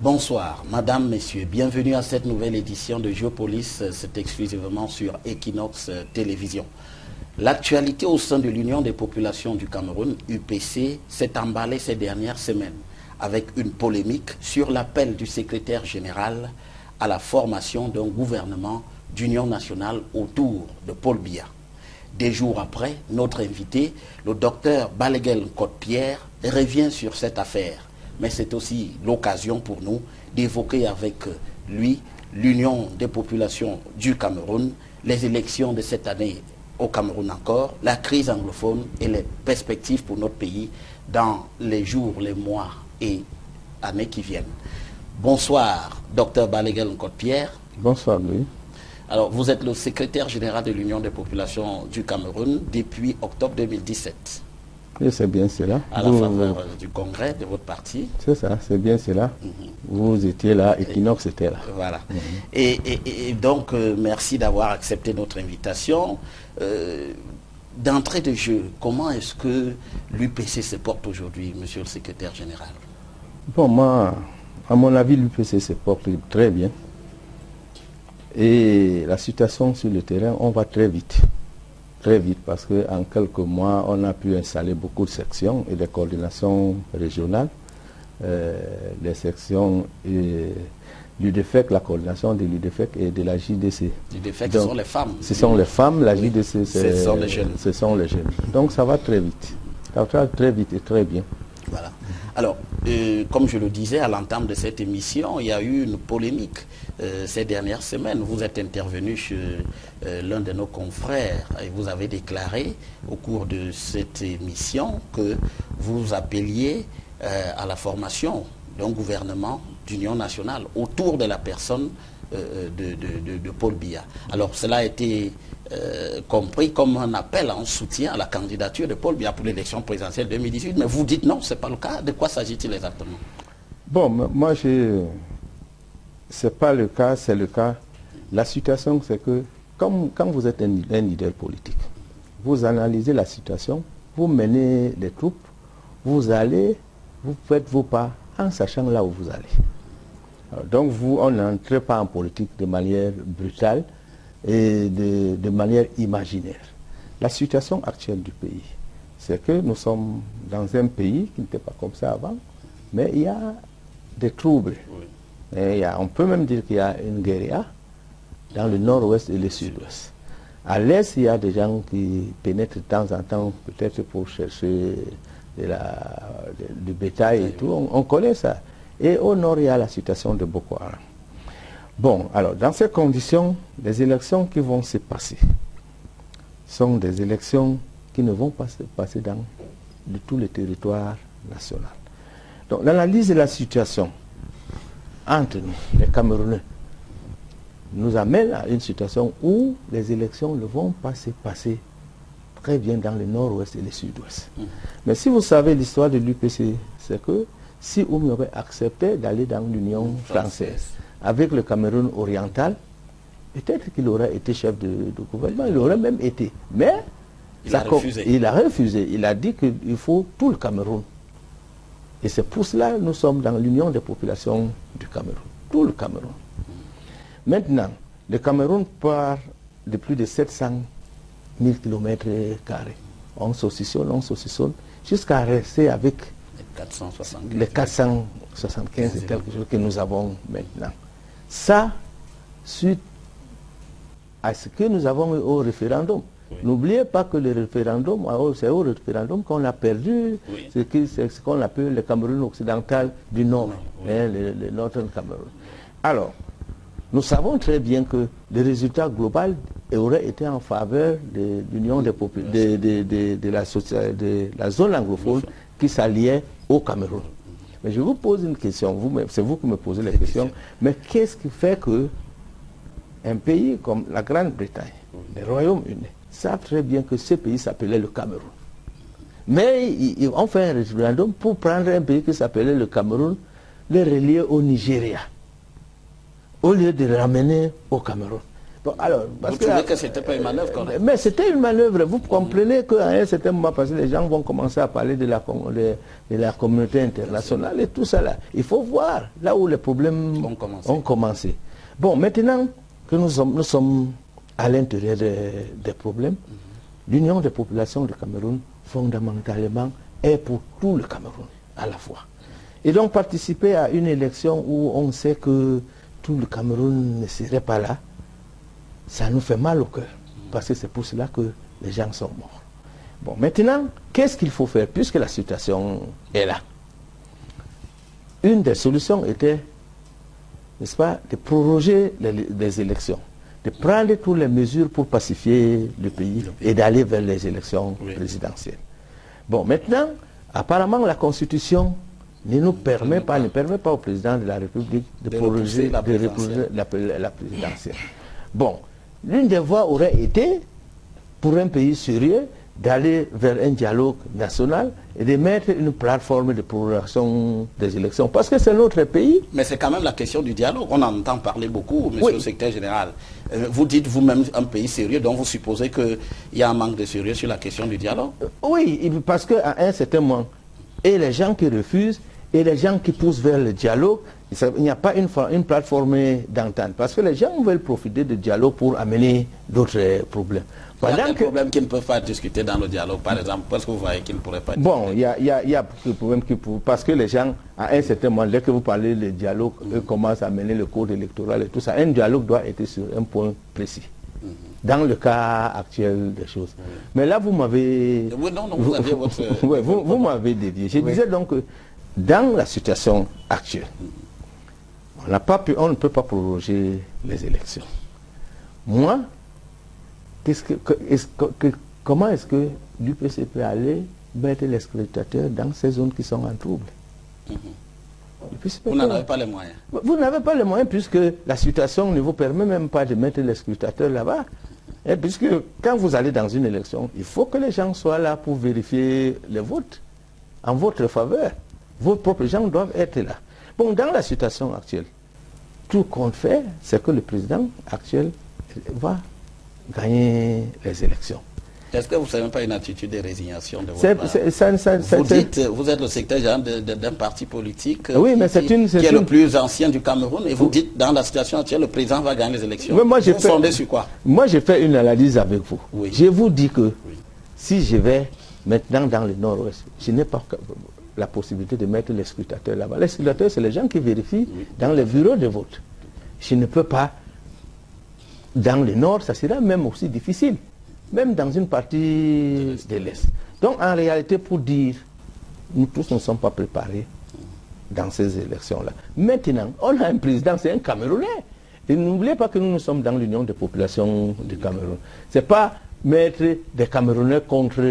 Bonsoir, madame, messieurs, bienvenue à cette nouvelle édition de Géopolis, c'est exclusivement sur Equinox Télévision. L'actualité au sein de l'Union des populations du Cameroun, UPC, s'est emballée ces dernières semaines avec une polémique sur l'appel du secrétaire général à la formation d'un gouvernement d'union nationale autour de Paul Biya. Des jours après, notre invité, le docteur Balaguel Nkot-Pierre, revient sur cette affaire. Mais c'est aussi l'occasion pour nous d'évoquer avec lui l'Union des populations du Cameroun, les élections de cette année au Cameroun encore, la crise anglophone et les perspectives pour notre pays dans les jours, les mois et années qui viennent. Bonsoir, docteur Balaguel Nkot-Pierre. Bonsoir, Louis. Alors, vous êtes le secrétaire général de l'Union des populations du Cameroun depuis octobre 2017. Oui, c'est bien cela. À la faveur du congrès de votre parti. C'est ça, c'est bien cela. Vous étiez là, Equinox était là. Voilà. Et donc, merci d'avoir accepté notre invitation. D'entrée de jeu, comment est-ce que l'UPC se porte aujourd'hui, monsieur le secrétaire général? Bon, moi, à mon avis, l'UPC se porte très bien. Et la situation sur le terrain, on va très vite. Très vite, parce qu'en quelques mois, on a pu installer beaucoup de sections et de coordinations régionales. Les sections l'UDFEC, la coordination de l'UDFEC et de la JDC. L'UDFEC, ce sont les femmes. Ce sont les femmes, la JDC, ce sont les jeunes. Ce sont les jeunes. Donc ça va très vite. Ça va très vite et très bien. Voilà. Alors, comme je le disais à l'entame de cette émission, il y a eu une polémique ces dernières semaines. Vous êtes intervenu chez l'un de nos confrères et vous avez déclaré au cours de cette émission que vous appeliez à la formation d'un gouvernement d'union nationale autour de la personne de Paul Biya. Alors, cela a été compris comme un appel en soutien à la candidature de Paul Biya pour l'élection présidentielle 2018, mais vous dites non, ce n'est pas le cas. De quoi s'agit-il exactement? Bon, moi, c'est pas le cas, c'est le cas. La situation, c'est que quand vous êtes un leader politique, vous analysez la situation, vous menez les troupes, vous allez, vous faites vos pas en sachant là où vous allez. Alors, donc, on n'entre pas en politique de manière brutale et de manière imaginaire. La situation actuelle du pays, c'est que nous sommes dans un pays qui n'était pas comme ça avant, mais il y a des troubles. Oui. Et on peut même dire qu'il y a une guérilla dans le nord-ouest et le sud-ouest. À l'est, il y a des gens qui pénètrent de temps en temps, peut-être pour chercher du bétail et tout. On connaît ça. Et au nord, il y a la situation de Boko Haram. Bon, alors, dans ces conditions, les élections qui vont se passer sont des élections qui ne vont pas se passer dans tout le territoire national. Donc, l'analyse de la situation entre nous, les Camerounais, nous amène à une situation où les élections ne vont pas se passer très bien dans le nord-ouest et le sud-ouest. Mais si vous savez l'histoire de l'UPC, c'est que si Oumi aurait accepté d'aller dans l'Union française avec le Cameroun oriental, peut-être qu'il aurait été chef de gouvernement, il aurait même été. Mais il a refusé. Il a dit qu'il faut tout le Cameroun. Et c'est pour cela que nous sommes dans l'Union des populations du Cameroun. Tout le Cameroun. Maintenant, le Cameroun part de plus de 700 000 km². On saucissonne, jusqu'à rester avec les 475 et quelque chose que nous avons maintenant. Ça, suite à ce que nous avons eu au référendum. Oui. N'oubliez pas que le référendum, c'est au référendum qu'on a perdu ce qu'on appelle le Cameroun occidental du Nord, le Northern Cameroun. Alors, nous savons très bien que le résultat global aurait été en faveur de l'union de la zone anglophone qui s'alliait au Cameroun. Mais je vous pose une question, c'est vous qui me posez la question, mais qu'est-ce qui fait que un pays comme la Grande-Bretagne, le Royaume-Uni, savent très bien que ce pays s'appelait le Cameroun. Mais ils ont fait un référendum pour prendre un pays qui s'appelait le Cameroun, le relier au Nigeria, au lieu de le ramener au Cameroun. Bon, alors, vous trouvez que c'était pas une manœuvre correcte? Mais c'était une manœuvre. Vous comprenez qu'à un certain moment, parce que les gens vont commencer à parler de la communauté internationale et tout ça là. Il faut voir là où les problèmes ont commencé. Bon, maintenant que nous sommes à l'intérieur des problèmes, l'Union des populations du Cameroun, fondamentalement, est pour tout le Cameroun à la fois. Et donc participer à une élection où on sait que tout le Cameroun ne serait pas là, ça nous fait mal au cœur, parce que c'est pour cela que les gens sont morts. Bon, maintenant, qu'est-ce qu'il faut faire, puisque la situation est là? Une des solutions était, n'est-ce pas, de proroger les élections, de prendre toutes les mesures pour pacifier le pays et d'aller vers les élections présidentielles. Bon, maintenant, apparemment, la Constitution ne permet pas au président de la République de proroger la présidentielle. Bon, l'une des voies aurait été, pour un pays sérieux, d'aller vers un dialogue national et de mettre une plateforme de prorogation des élections. Parce que c'est notre pays. Mais c'est quand même la question du dialogue. On en entend parler beaucoup, monsieur le secrétaire général. Vous dites vous-même un pays sérieux, donc vous supposez qu'il y a un manque de sérieux sur la question du dialogue? Oui, parce qu'à un certain moment, et les gens qui refusent, et les gens qui poussent vers le dialogue, il n'y a pas une plateforme d'entente. Parce que les gens veulent profiter du dialogue pour amener d'autres problèmes. Il y a des problèmes qui ne peuvent pas discuter dans le dialogue, par exemple, parce que vous voyez qu'ils ne pourraient pas discuter. Bon, il y a des problèmes parce que les gens, à un certain moment, dès que vous parlez de dialogue, eux commencent à mener le code électoral et tout ça. Un dialogue doit être sur un point précis. Dans le cas actuel des choses. Mais là, vous m'avez... Oui, non, vous avez votre... vous m'avez dédié. Je disais donc que dans la situation actuelle, on ne peut pas proroger les élections. Moi, comment est-ce que l'UPC peut aller mettre les scrutateurs dans ces zones qui sont en trouble? Vous n'en avez pas les moyens. Vous n'avez pas les moyens puisque la situation ne vous permet même pas de mettre les scrutateurs là-bas. Et puisque quand vous allez dans une élection, il faut que les gens soient là pour vérifier les votes en votre faveur. Vos propres gens doivent être là. Bon, dans la situation actuelle, tout qu'on fait, c'est que le président actuel va gagner les élections. Est-ce que vous ne savez pas une attitude de résignation de votre part? Vous dites, vous êtes le secrétaire général d'un parti politique qui est le plus ancien du Cameroun et vous dites, dans la situation actuelle, le président va gagner les élections. Mais moi, vous fondez sur quoi? Moi, j'ai fait une analyse avec vous. Je vous dis que si je vais maintenant dans le nord-ouest, je n'ai pas la possibilité de mettre les scrutateurs là-bas. Les scrutateurs, c'est les gens qui vérifient dans les bureaux de vote. Je ne peux pas. Dans le nord, ça sera même aussi difficile. Même dans une partie de l'Est. Donc, en réalité, pour dire, nous tous ne sommes pas préparés dans ces élections-là. Maintenant, on a un président, c'est un Camerounais. Et n'oubliez pas que nous sommes dans l'Union des populations du Cameroun. Ce n'est pas mettre des Camerounais contre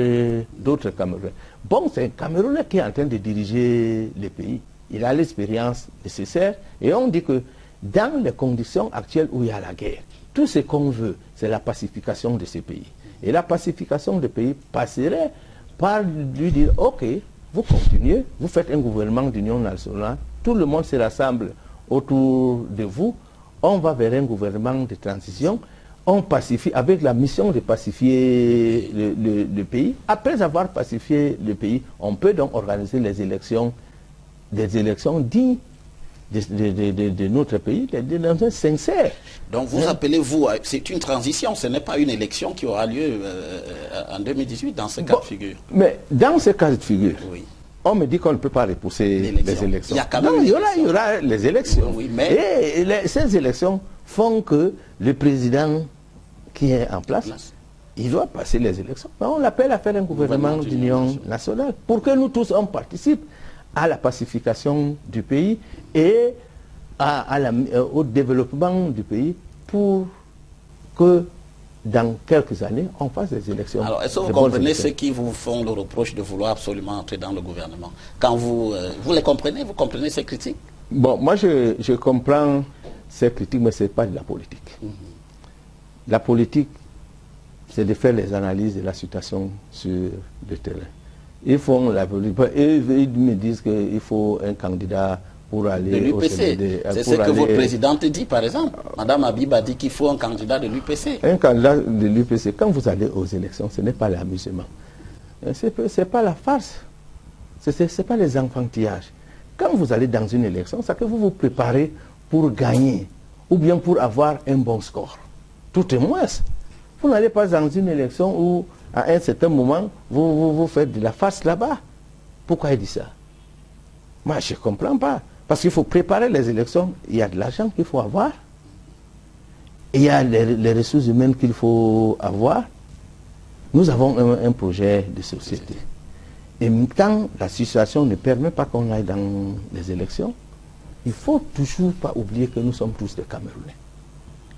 d'autres Camerounais. Bon, c'est un Camerounais qui est en train de diriger le pays. Il a l'expérience nécessaire. Et on dit que dans les conditions actuelles où il y a la guerre, tout ce qu'on veut, c'est la pacification de ces pays. Et la pacification des pays passerait par lui dire, ok, vous continuez, vous faites un gouvernement d'union nationale, tout le monde se rassemble autour de vous, on va vers un gouvernement de transition, on pacifie, avec la mission de pacifier le pays. Après avoir pacifié le pays, on peut donc organiser les élections, des élections dignes de notre pays, dans un sincère. Donc vous appelez, vous, c'est une transition, ce n'est pas une élection qui aura lieu en 2018 dans ce cas de figure. Mais dans ce cas de figure, on me dit qu'on ne peut pas repousser les élections. Il y aura les élections. Et ces élections font que le président qui est en place, il doit passer les élections. Mais on l'appelle à faire un gouvernement d'union nationale pour que nous tous on participe à la pacification du pays et au développement du pays pour que dans quelques années, on fasse des élections. Alors, est-ce que vous comprenez ceux qui vous font le reproche de vouloir absolument entrer dans le gouvernement? Quand vous les comprenez, vous comprenez ces critiques? Bon, moi je comprends ces critiques, mais ce n'est pas de la politique. La politique, c'est de faire les analyses de la situation sur le terrain. Ils font la politique. Ils me disent qu'il faut un candidat pour aller de l'UPC. C'est ce que votre présidente dit, par exemple. Madame Habib a dit qu'il faut un candidat de l'UPC. Un candidat de l'UPC, quand vous allez aux élections, ce n'est pas l'amusement. Ce n'est pas la farce. Ce n'est pas les enfantillages. Quand vous allez dans une élection, c'est que vous vous préparez pour gagner ou bien pour avoir un bon score. Tout est moins. Vous n'allez pas dans une élection où, à un certain moment, vous faites de la farce là-bas. Pourquoi il dit ça? Moi, je ne comprends pas. Parce qu'il faut préparer les élections. Il y a de l'argent qu'il faut avoir. Il y a les ressources humaines qu'il faut avoir. Nous avons un projet de société. Et quand la situation ne permet pas qu'on aille dans les élections, il ne faut toujours pas oublier que nous sommes tous des Camerounais.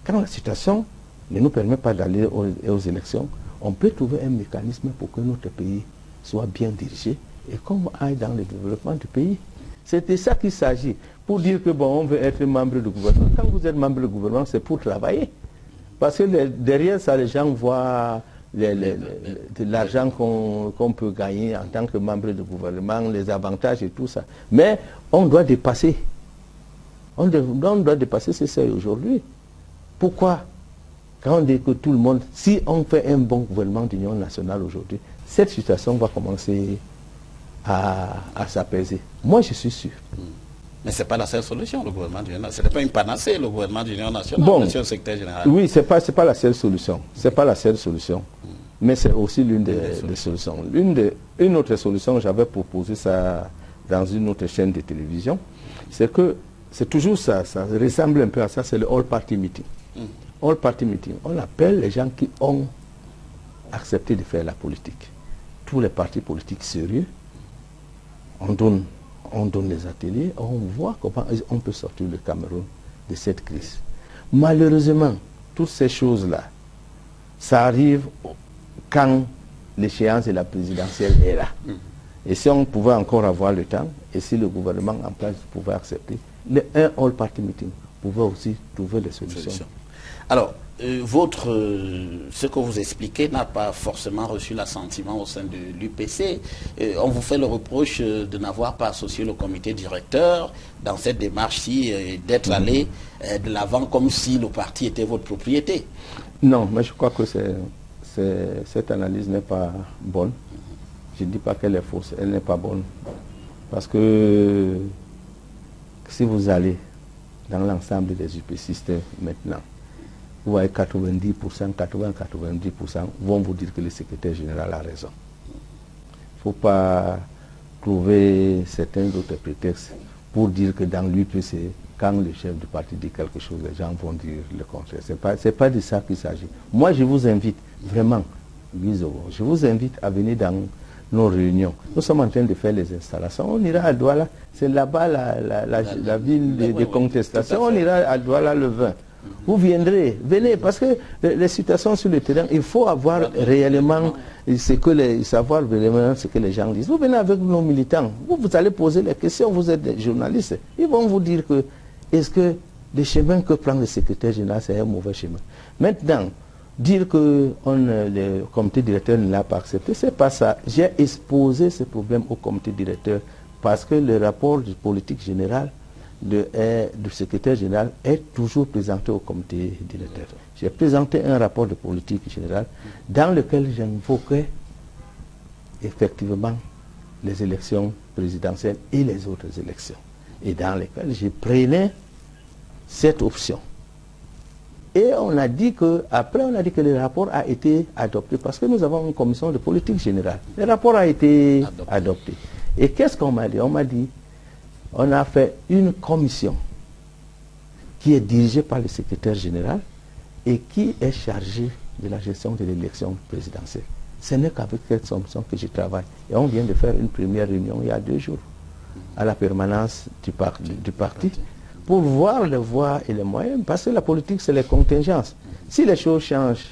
Quand la situation ne nous permet pas d'aller aux élections, on peut trouver un mécanisme pour que notre pays soit bien dirigé et qu'on aille dans le développement du pays. C'était ça qu'il s'agit. Pour dire que bon, on veut être membre du gouvernement. Quand vous êtes membre du gouvernement, c'est pour travailler. Parce que derrière ça, les gens voient de l'argent qu'on peut gagner en tant que membre du gouvernement, les avantages et tout ça. Mais on doit dépasser. On doit dépasser ce seuil aujourd'hui. Pourquoi? Quand on dit que tout le monde, si on fait un bon gouvernement d'union nationale aujourd'hui, cette situation va commencer à s'apaiser. Moi, je suis sûr. Mais ce n'est pas la seule solution, le gouvernement d'union nationale. Ce n'est pas une panacée, le gouvernement d'union nationale, bon, monsieur le secrétaire général. Oui, ce n'est pas la seule solution. C'est pas la seule solution. Mais c'est aussi l'une des solutions. Une autre solution, j'avais proposé ça dans une autre chaîne de télévision, c'est que c'est toujours ça ressemble un peu à ça, c'est le all-party meeting. All-party meeting, on appelle les gens qui ont accepté de faire la politique. Tous les partis politiques sérieux, on donne les ateliers, on voit comment on peut sortir le Cameroun de cette crise. Malheureusement, toutes ces choses-là, ça arrive quand l'échéance de la présidentielle est là. Et si on pouvait encore avoir le temps, et si le gouvernement en place pouvait accepter, un all-party meeting pouvait aussi trouver des solutions. Alors, ce que vous expliquez n'a pas forcément reçu l'assentiment au sein de l'UPC. On vous fait le reproche de n'avoir pas associé le comité directeur dans cette démarche-ci, d'être allé de l'avant comme si le parti était votre propriété. Non, mais je crois que cette analyse n'est pas bonne. Je ne dis pas qu'elle est fausse, elle n'est pas bonne. Parce que si vous allez dans l'ensemble des UPCistes maintenant, vous voyez 90%, 80-90% vont vous dire que le secrétaire général a raison. Il ne faut pas trouver certains autres prétextes pour dire que dans l'UPC, quand le chef du parti dit quelque chose, les gens vont dire le contraire. Ce n'est pas de ça qu'il s'agit. Moi, je vous invite vraiment, je vous invite à venir dans nos réunions. Nous sommes en train de faire les installations. On ira à Douala. C'est là-bas la ville de contestation. On ira à Douala le 20. Vous viendrez, venez, parce que les situations sur le terrain, il faut avoir réellement savoir réellement ce que les gens disent. Vous venez avec nos militants, vous allez poser les questions, vous êtes des journalistes. Ils vont vous dire que, est-ce que le chemin que prend le secrétaire général, c'est un mauvais chemin. Maintenant, dire que le comité directeur ne l'a pas accepté, c'est pas ça. J'ai exposé ce problème au comité directeur parce que le rapport de politique générale du secrétaire général est toujours présenté au comité directeur. J'ai présenté un rapport de politique générale dans lequel j'invoquais effectivement les élections présidentielles et les autres élections. Et dans lesquelles je prenais cette option. Et on a dit que, après on a dit que le rapport a été adopté parce que nous avons une commission de politique générale. Le rapport a été adopté. Et qu'est-ce qu'on m'a dit? On m'a dit, on a fait une commission qui est dirigée par le secrétaire général et qui est chargée de la gestion de l'élection présidentielle. Ce n'est qu'avec cette commission que je travaille. Et on vient de faire une première réunion il y a 2 jours à la permanence du parti pour voir les voies et les moyens, parce que la politique, c'est les contingences. Si les choses changent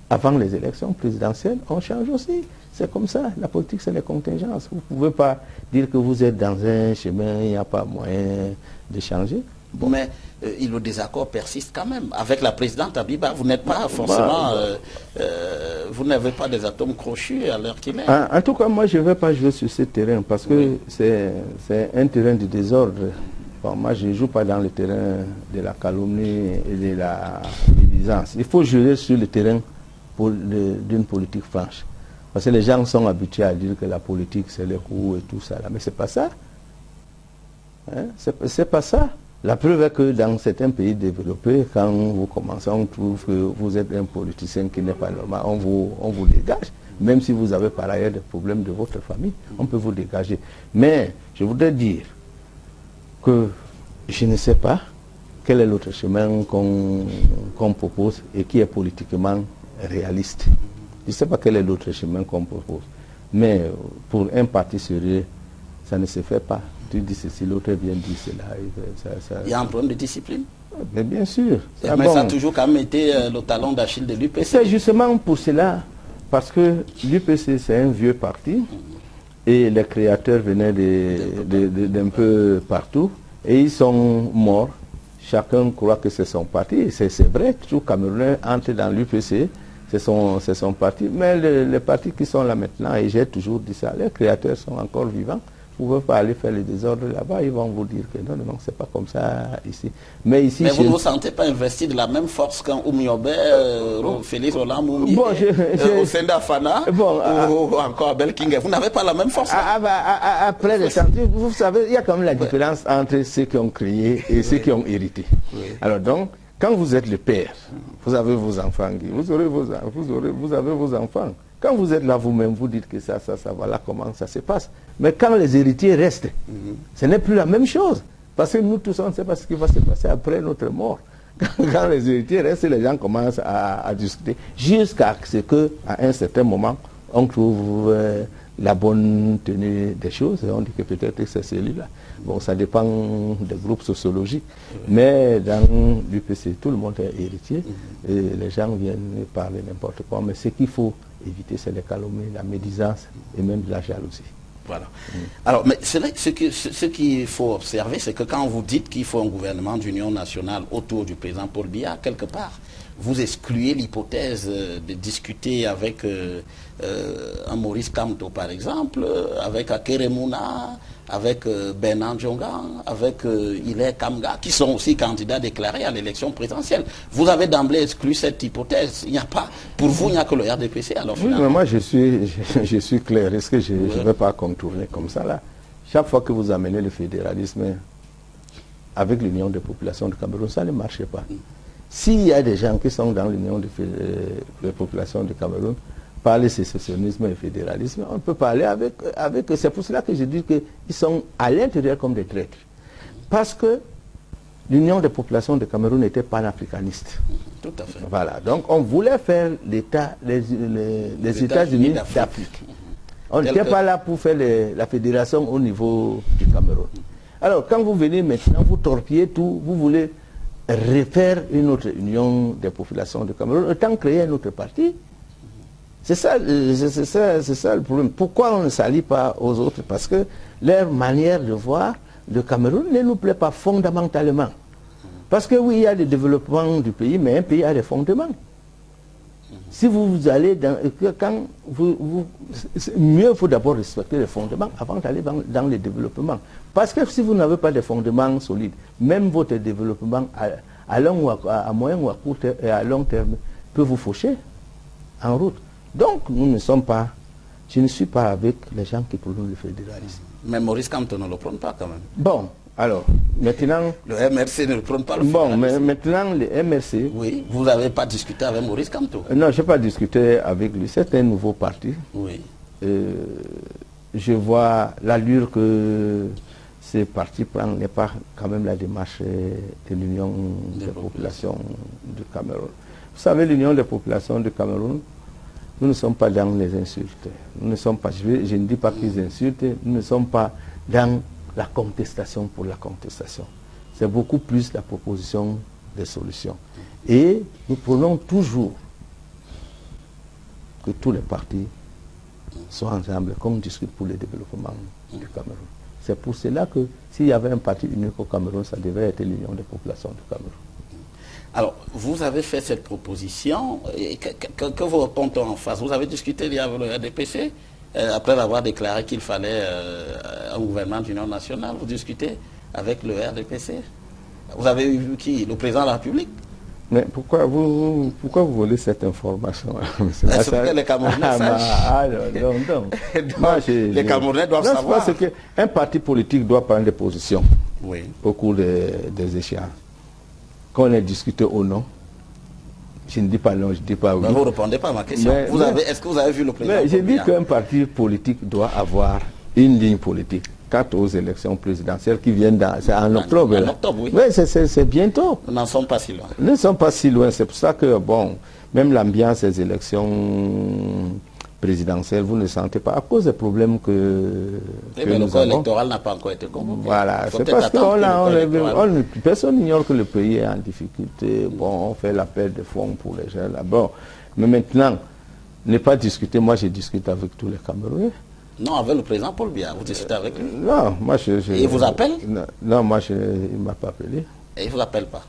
avant les élections présidentielles, on change aussi. C'est comme ça, la politique, c'est les contingences. Vous ne pouvez pas dire que vous êtes dans un chemin, il n'y a pas moyen de changer. Bon. Mais le désaccord persiste quand même. Avec la présidente Abiba, vous n'êtes pas forcément... vous n'avez pas des atomes crochus à l'heure qu'il est. En tout cas, moi, je ne vais pas jouer sur ce terrain parce que c'est un terrain de désordre. Bon, moi, je ne joue pas dans le terrain de la calomnie et de la médisance. Il faut jouer sur le terrain d'une politique franche. Parce que les gens sont habitués à dire que la politique, c'est les coups et tout ça. Là. Mais ce n'est pas ça. Hein? C'est pas ça. La preuve est que dans certains pays développés, quand vous commencez, on trouve que vous êtes un politicien qui n'est pas normal, on vous dégage. Même si vous avez par ailleurs des problèmes de votre famille, on peut vous dégager. Mais je voudrais dire que je ne sais pas quel est l'autre chemin qu'on propose et qui est politiquement réaliste. Je ne sais pas quel est l'autre chemin qu'on propose. Mais pour un parti sérieux, ça ne se fait pas. Tu dis ceci, l'autre vient dire cela. Il y a un problème de discipline? Mais bien sûr. Mais ça a toujours quand même été le talon d'Achille de l'UPC. C'est justement pour cela, parce que l'UPC c'est un vieux parti et les créateurs venaient d'un peu partout et ils sont morts. Chacun croit que c'est son parti. C'est vrai, tout Camerounais entre dans l'UPC, c'est son parti. Mais les partis qui sont là maintenant, et j'ai toujours dit ça, les créateurs sont encore vivants. Vous ne pouvez pas aller faire le désordre là-bas, ils vont vous dire que non, non, c'est pas comme ça ici. Mais ici, vous ne vous sentez pas investi de la même force qu'un Oumiobe, Félix Roland Moumi, Osenda Fana, ou encore Abel King. Vous n'avez pas la même force. Après les sentiers, vous savez, il y a quand même la différence entre ceux qui ont créé et ceux qui ont hérité. Oui. Alors donc, quand vous êtes le père, vous avez vos enfants, vous avez vos enfants. Quand vous êtes là vous-même, vous dites que ça, voilà comment ça se passe. Mais quand les héritiers restent, ce n'est plus la même chose. Parce que nous tous, on ne sait pas ce qui va se passer après notre mort. Quand les héritiers restent, les gens commencent à discuter. Jusqu'à ce qu'à un certain moment, on trouve la bonne tenue des choses. Et on dit que peut-être que c'est celui-là. Bon, ça dépend des groupes sociologiques. Mais dans l'UPC, tout le monde est héritier. Et les gens viennent parler n'importe quoi. Mais ce qu'il faut éviter, c'est les calomnies, la médisance et même de la jalousie. Voilà. Alors, mais ce qu'il faut observer, c'est que quand vous dites qu'il faut un gouvernement d'union nationale autour du président Paul Biya, quelque part, vous excluez l'hypothèse de discuter avec un Maurice Kamto, par exemple, avec Akeremouna, avec Bernard Djongan, avec Hilaire Kamga, qui sont aussi candidats déclarés à l'élection présidentielle. Vous avez d'emblée exclu cette hypothèse. Il n'y a pas, pour vous, il n'y a que le RDPC. Alors, oui, mais moi, je suis clair. Est-ce que je ne vais pas contourner comme ça, là? Chaque fois que vous amenez le fédéralisme avec l'Union des populations du Cameroun, ça ne marche pas. S'il y a des gens qui sont dans l'Union des populations du Cameroun, parler sécessionnisme et fédéralisme, on peut parler avec c'est pour cela que je dis qu'ils sont à l'intérieur comme des traîtres. Parce que l'Union des populations du Cameroun était panafricaniste. Tout à fait. Voilà, donc on voulait faire l'État, les États-Unis d'Afrique. On n'était pas là pour faire la fédération au niveau du Cameroun. Alors quand vous venez maintenant, vous torpillez tout, vous voulez refaire une autre union des populations du Cameroun, autant créer un autre parti. C'est ça le problème. Pourquoi on ne s'allie pas aux autres? Parce que leur manière de voir le Cameroun ne nous plaît pas fondamentalement. Parce que oui, il y a le développement du pays, mais un pays a des fondements. Si vous allez dans... mieux il faut d'abord respecter les fondements avant d'aller dans le développement. Parce que si vous n'avez pas de fondements solides, même votre développement à moyen ou à court terme et à long terme peut vous faucher en route. Donc, nous ne sommes pas... Je ne suis pas avec les gens qui prônent le fédéralisme. Mais Maurice Kamto ne le prône pas quand même. Bon, alors, maintenant... Le MRC ne le prône pas le fédéralisme. Bon, mais maintenant, le MRC... Oui, vous n'avez pas discuté avec Maurice Kamto? Non, je n'ai pas discuté avec lui. C'est un nouveau parti. Oui. Je vois l'allure que ce parti prend n'est pas quand même la démarche de l'Union des populations du Cameroun. Vous savez, l'Union des populations du Cameroun, nous ne sommes pas dans les insultes. Nous ne sommes pas, je ne dis pas qu'ils insultent, nous ne sommes pas dans la contestation pour la contestation. C'est beaucoup plus la proposition des solutions. Et nous prenons toujours que tous les partis soient ensemble, qu'on discute pour le développement du Cameroun. C'est pour cela que s'il y avait un parti unique au Cameroun, ça devrait être l'Union des populations du Cameroun. Alors, vous avez fait cette proposition, et que vous répond-on en face? Vous avez discuté avec le RDPC, après avoir déclaré qu'il fallait un gouvernement d'union nationale, vous discutez avec le RDPC? Vous avez vu qui? Le président de la République? Mais pourquoi vous volez cette information? C'est que les Camerounais sachent. Non. Les Camerounais doivent savoir. C'est qu'un parti politique doit prendre des positions au cours des échéances. Qu'on ait discuté ou non, je ne dis pas non, je ne dis pas oui. Mais vous ne répondez pas à ma question. Est-ce que vous avez vu le président? J'ai dit qu'un parti politique doit avoir une ligne politique. Quant aux élections présidentielles qui viennent en octobre. En octobre, oui. Oui, c'est bientôt. Nous n'en sommes pas si loin. Nous ne sommes pas si loin. C'est pour ça que, bon, même l'ambiance des élections présidentielles, vous ne sentez pas, à cause des problèmes que mais le corps électoral n'a pas encore été convoqué. Voilà, c'est parce que personne n'ignore que le pays est en difficulté. Bon, on fait l'appel de fonds pour les jeunes. Bon, mais maintenant, ne pas discuter, moi je discute avec tous les Camerounais. Non, avec le président Paul Biya, vous discutez avec lui? Non, moi il vous appelle? Non, moi il ne m'a pas appelé. Et il ne vous appelle pas?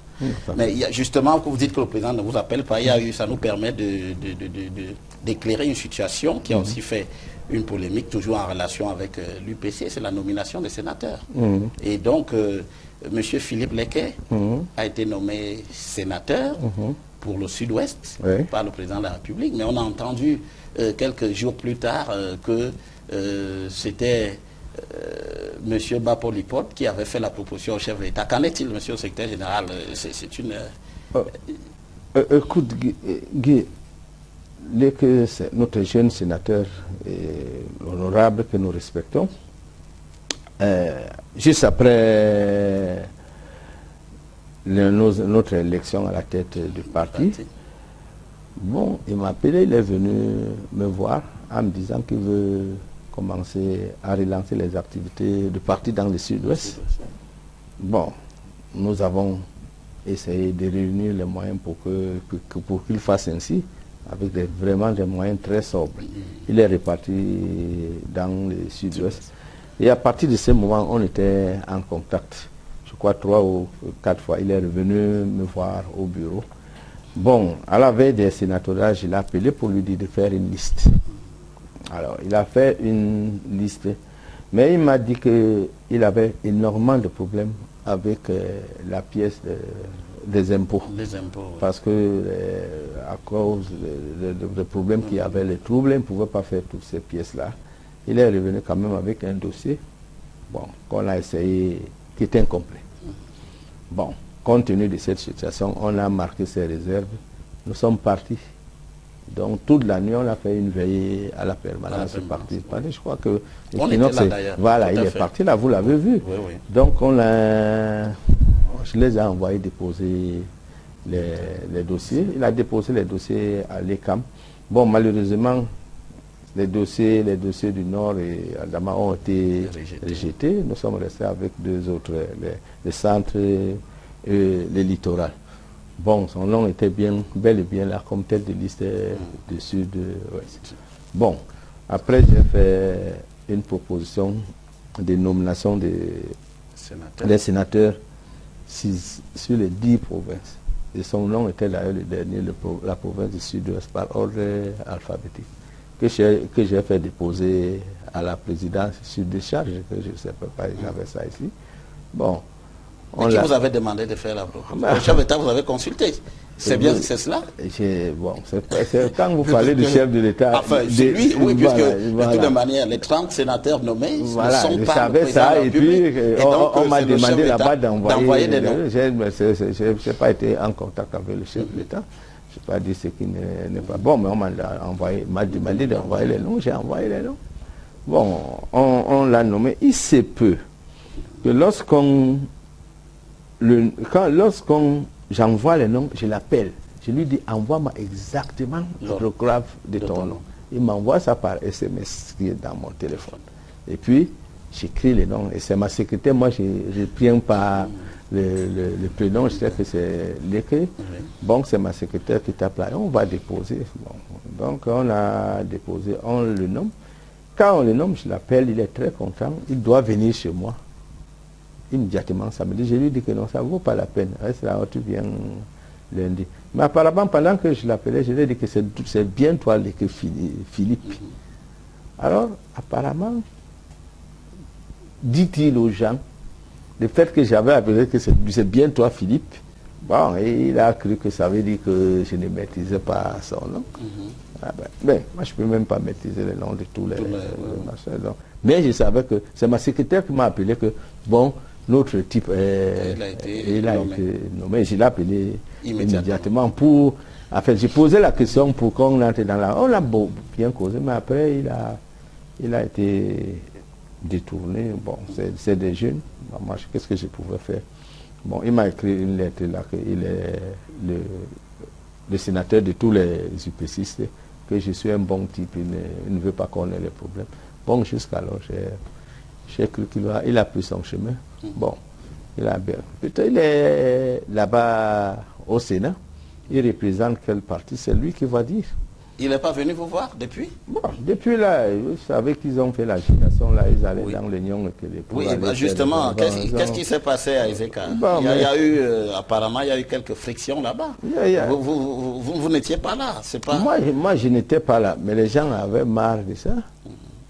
Mais justement, quand vous dites que le président ne vous appelle pas, ça nous permet d'éclairer une situation qui a aussi fait une polémique, toujours en relation avec l'UPC, c'est la nomination des sénateurs. Et donc, M. Philippe Lequet a été nommé sénateur pour le Sud-Ouest par le président de la République, mais on a entendu quelques jours plus tard que c'était M. Bapolipot qui avait fait la proposition au chef de l'État. Qu'en est-il, M. le secrétaire général? C'est une... Écoute, Guy, notre jeune sénateur, honorable, que nous respectons, juste après notre élection à la tête du parti, bon, il m'a appelé, il est venu me voir en me disant qu'il veut commencer à relancer les activités du parti dans le Sud-Ouest. Bon, nous avons essayé de réunir les moyens pour qu'il fasse ainsi, avec vraiment des moyens très sobres. Il est reparti dans le Sud-Ouest. Et à partir de ce moment, on était en contact. Je crois 3 ou 4 fois. Il est revenu me voir au bureau. Bon, à la veille des sénatoriales, je l'ai appelé pour lui dire de faire une liste. Alors, il a fait une liste, mais il m'a dit qu'il avait énormément de problèmes avec la pièce des impôts. Les impôts, oui. Parce que, à cause des problèmes qu'il y avait, les troubles, il ne pouvait pas faire toutes ces pièces-là. Il est revenu quand même avec un dossier, bon, qu'on a essayé, qui était incomplet. Bon, compte tenu de cette situation, on a marqué ses réserves. Nous sommes partis. Donc toute la nuit, on a fait une veillée à la permanence du parti. Je crois que voilà, il est parti là, vous l'avez vu. Oui. Donc je les ai envoyés déposer les dossiers. Il a déposé les dossiers à l'ECAM. Bon, malheureusement, les dossiers du Nord et Adama ont été rejetés. Nous sommes restés avec 2 autres, les centres et les littorales. Bon, son nom était bel et bien là, comme tête de liste du Sud-Ouest. Bon, après j'ai fait une proposition de nomination des sénateurs sur les 10 provinces. Et son nom était d'ailleurs le dernier, la province du Sud-Ouest, par ordre alphabétique, que j'ai fait déposer à la présidence sur décharge, que je ne sais pas, j'avais ça ici. Bon. Qui vous avez demandé de faire la proposition? Le chef d'État vous avez consulté. C'est bien, c'est cela? Bon, quand vous parlez du chef de l'État... Enfin, c'est lui, oui, puisque de toute manière, les 30 sénateurs nommés ne sont pas le président de la République. Et puis, on m'a demandé là-bas d'envoyer des noms. Je n'ai pas été en contact avec le chef de l'État. Je n'ai pas dit ce qui n'est pas bon, mais on m'a demandé d'envoyer les noms. J'ai envoyé les noms. Bon, on l'a nommé. Il se peut que lorsqu'on j'envoie les noms, je l'appelle. Je lui dis, envoie-moi exactement l'orthographe de ton nom. Il m'envoie ça par SMS qui est dans mon téléphone. Et puis, j'écris les noms. Et c'est ma secrétaire, moi je ne tiens pas le prénom, je sais que c'est l'écrit. Bon, c'est ma secrétaire qui tape là. On va déposer. Bon. Donc, on a déposé, on le nomme. Quand on le nomme, je l'appelle, il est très content, il doit venir chez moi. Immédiatement, samedi, je lui dis que non, ça ne vaut pas la peine. Reste là, tu viens lundi. Mais apparemment, pendant que je l'appelais, je lui ai dit que c'est bien toi que Philippe. Alors, apparemment, dit-il aux gens, le fait que j'avais appelé que c'est bien toi Philippe, bon, et il a cru que ça veut dire que je ne maîtrisais pas son nom. Ah ben, moi, je ne peux même pas maîtriser le nom de tous les machins. Donc. Mais je savais que c'est ma secrétaire qui m'a appelé que, bon, notre type, il a été nommé. Je l'ai appelé immédiatement pour... En fait, j'ai posé la question pour qu'on entre dans la... On a bien causé, mais après, il a été détourné. Bon, c'est des jeunes. Bon, moi, qu'est-ce que je pouvais faire? Bon, il m'a écrit une lettre là, qu'il est le sénateur de tous les UPCistes, que je suis un bon type, il ne veut pas qu'on ait les problèmes. Bon, jusqu'alors, j'ai cru qu'il a pris son chemin. Bon, il a bien. Peut-être il est là-bas au Sénat, il représente quel parti, c'est lui qui va dire. Il n'est pas venu vous voir depuis? Bon, depuis là, vous savez qu'ils ont fait l'agitation, là, ils allaient dans l'Union. Oui, bah justement, qu'est-ce qui s'est passé à Ezeka? Bon, il y a eu, apparemment, il y a eu quelques frictions là-bas. Vous n'étiez pas là, c'est pas... Moi, je n'étais pas là, mais les gens avaient marre de ça.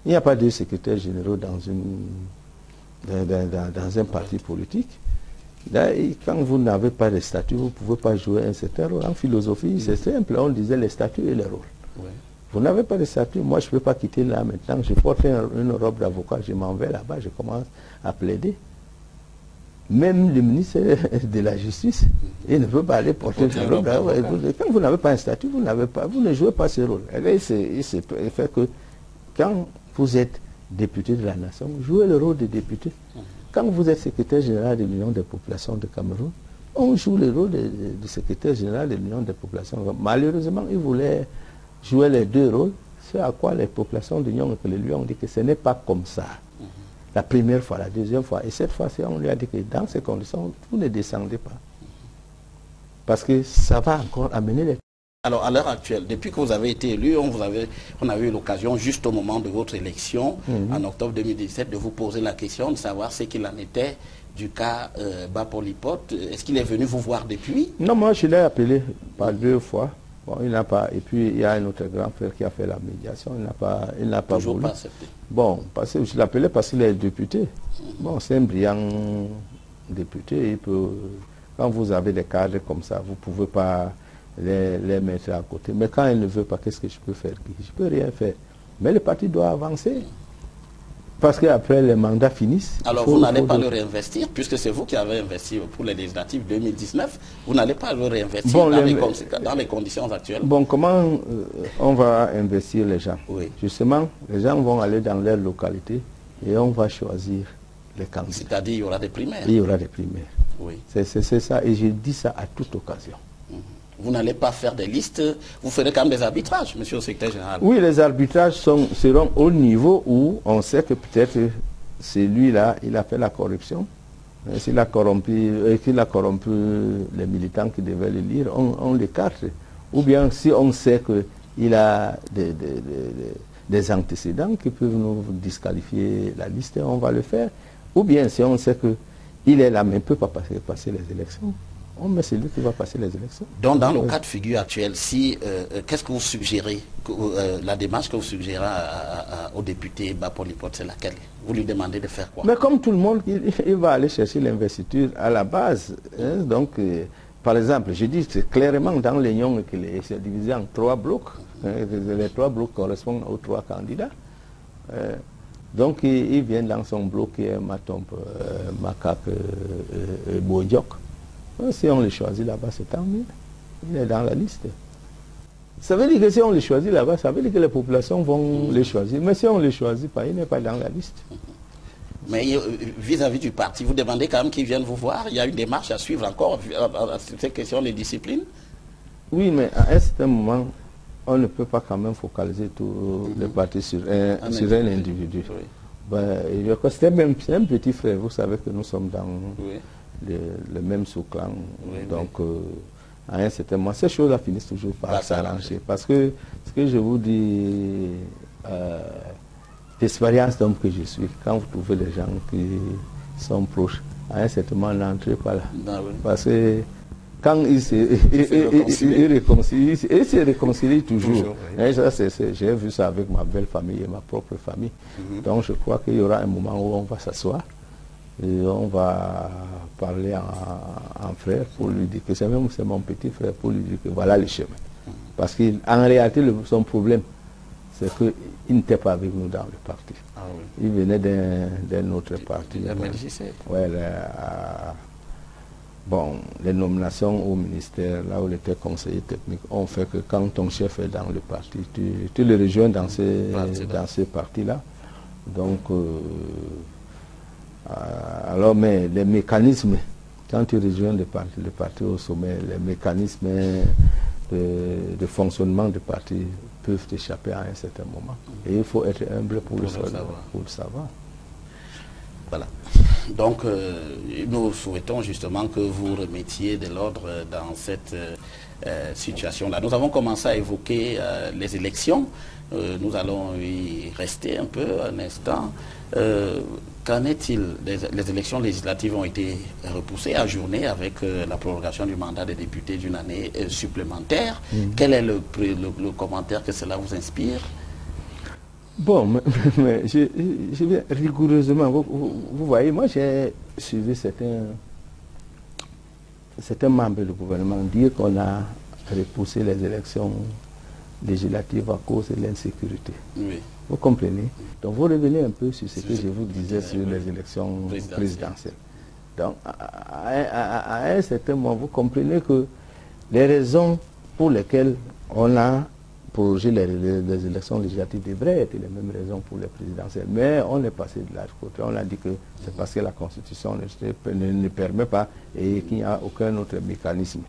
Il n'y a pas de secrétaire général dans un parti politique. Là, quand vous n'avez pas de statut, vous ne pouvez pas jouer un certain rôle. En philosophie, c'est simple, on disait les statuts et les rôles. Oui. Vous n'avez pas de statut, moi je ne peux pas quitter là maintenant, je porte une robe d'avocat, je m'en vais là-bas, je commence à plaider. Même le ministre de la Justice, il ne peut pas aller porter une robe d'avocat. Quand vous n'avez pas un statut, vous ne jouez pas ce rôle. Et là, il fait que quand vous êtes député de la nation, jouez le rôle de député. Quand vous êtes secrétaire général de l'Union des populations de Cameroun, on joue le rôle de secrétaire général de l'Union des populations. Malheureusement, il voulait jouer les deux rôles, ce à quoi les populations de l'Union lui ont dit que ce n'est pas comme ça. La première fois, la deuxième fois, et cette fois-ci, on lui a dit que dans ces conditions, vous ne descendez pas. Parce que ça va encore amener les... Alors, à l'heure actuelle, depuis que vous avez été élu, on a eu l'occasion, juste au moment de votre élection, en octobre 2017, de vous poser la question de savoir ce qu'il en était du cas Bapolipote. Est-ce qu'il est venu vous voir depuis? Non, moi je l'ai appelé par 2 fois. Bon, il n'a pas. Et puis il y a un autre grand frère qui a fait la médiation. Il n'a pas Toujours voulu. Pas accepté. Bon, parce que je l'appelais parce qu'il est député. Bon, c'est un brillant député. Il peut, quand vous avez des cadres comme ça, vous ne pouvez pas les mettre à côté. Mais quand il ne veut pas, qu'est-ce que je peux faire? Je ne peux rien faire. Mais le parti doit avancer. Parce qu'après les mandats finissent... Alors vous n'allez pas le réinvestir, puisque c'est vous qui avez investi pour les législatives 2019, vous n'allez pas le réinvestir dans les conditions actuelles. Bon, comment on va investir les gens? Oui. Justement, les gens vont aller dans leur localité et on va choisir les candidats. C'est-à-dire il y aura des primaires. Il y aura des primaires. Oui. C'est ça, et je dis ça à toute occasion. Vous n'allez pas faire des listes, vous ferez quand même des arbitrages, monsieur le secrétaire général. Oui, les arbitrages seront au niveau où on sait que peut-être c'est lui-là, il a fait la corruption. S'il a corrompu les militants qui devaient le lire, on l'écarte. Ou bien si on sait qu'il a des antécédents qui peuvent nous disqualifier la liste, on va le faire. Ou bien si on sait qu'il est là mais ne peut pas passer les élections, on met celui qui va passer les élections. Donc dans le cas de figure actuel, qu'est-ce que vous suggérez, la démarche que vous suggérez au député Bapolipote, c'est laquelle? Vous lui demandez de faire quoi? Mais comme tout le monde, il va aller chercher l'investiture à la base. Hein, donc, par exemple, je dis clairement dans l'Union que c'est divisé en 3 blocs. Les 3 blocs correspondent aux 3 candidats. Donc il vient dans son bloc qui est Matombe, Macaque et Bodiok. Si on le choisit là-bas, c'est tant mieux. Il est dans la liste. Ça veut dire que si on le choisit là-bas, ça veut dire que les populations vont le choisir. Mais si on ne le choisit pas, il n'est pas dans la liste. Mais vis-à-vis du parti, vous demandez quand même qu'ils viennent vous voir. Il y a une démarche à suivre encore à cette question de discipline. Oui, mais à un certain moment, on ne peut pas quand même focaliser tout le parti sur un individu. Oui. Ben, c'est un petit frère. Vous savez que nous sommes dans... Oui. Le même sous-clan. Oui, donc, à un certain moment, ces choses-là finissent toujours par s'arranger. Parce que ce que je vous dis, d'expérience d'homme que je suis, quand vous trouvez des gens qui sont proches, à un certain moment, n'entrez pas là. Ah oui. Parce que quand ils se réconcilient toujours. Oui. Et ça, j'ai vu ça avec ma belle famille et ma propre famille. Donc je crois qu'il y aura un moment où on va s'asseoir et on va parler en frère pour lui dire que c'est mon petit frère, pour lui dire que voilà le chemin. Parce qu'en réalité, son problème, c'est qu'il n'était pas avec nous dans le parti. Ah oui. Il venait d'un autre parti. Ouais, bon, les nominations au ministère, là où il était conseiller technique, ont fait que quand ton chef est dans le parti, tu le rejoins dans ces partis-là. Donc, alors, mais les mécanismes, quand tu rejoins le parti au sommet, les mécanismes de fonctionnement du parti peuvent t'échapper à un certain moment. Et il faut être humble pour le savoir. Voilà. Donc, nous souhaitons justement que vous remettiez de l'ordre dans cette situation-là. Nous avons commencé à évoquer les élections. Nous allons y rester un peu, un instant. Qu'en est-il? Les élections législatives ont été repoussées, ajournées avec la prolongation du mandat des députés d'une année supplémentaire. Quel est le commentaire que cela vous inspire? Bon, mais je vais rigoureusement, vous voyez, moi j'ai suivi certains membres du gouvernement dire qu'on a repoussé les élections législatives à cause de l'insécurité. Oui. Vous comprenez? Donc vous revenez un peu sur ce que je vous disais sur les élections présidentielles. Donc à un certain moment, vous comprenez que les raisons pour lesquelles on a prolongé les élections législatives devraient être les mêmes raisons pour les présidentielles. Mais on est passé de l'autre côté. On a dit que c'est parce que la Constitution ne permet pas et qu'il n'y a aucun autre mécanisme.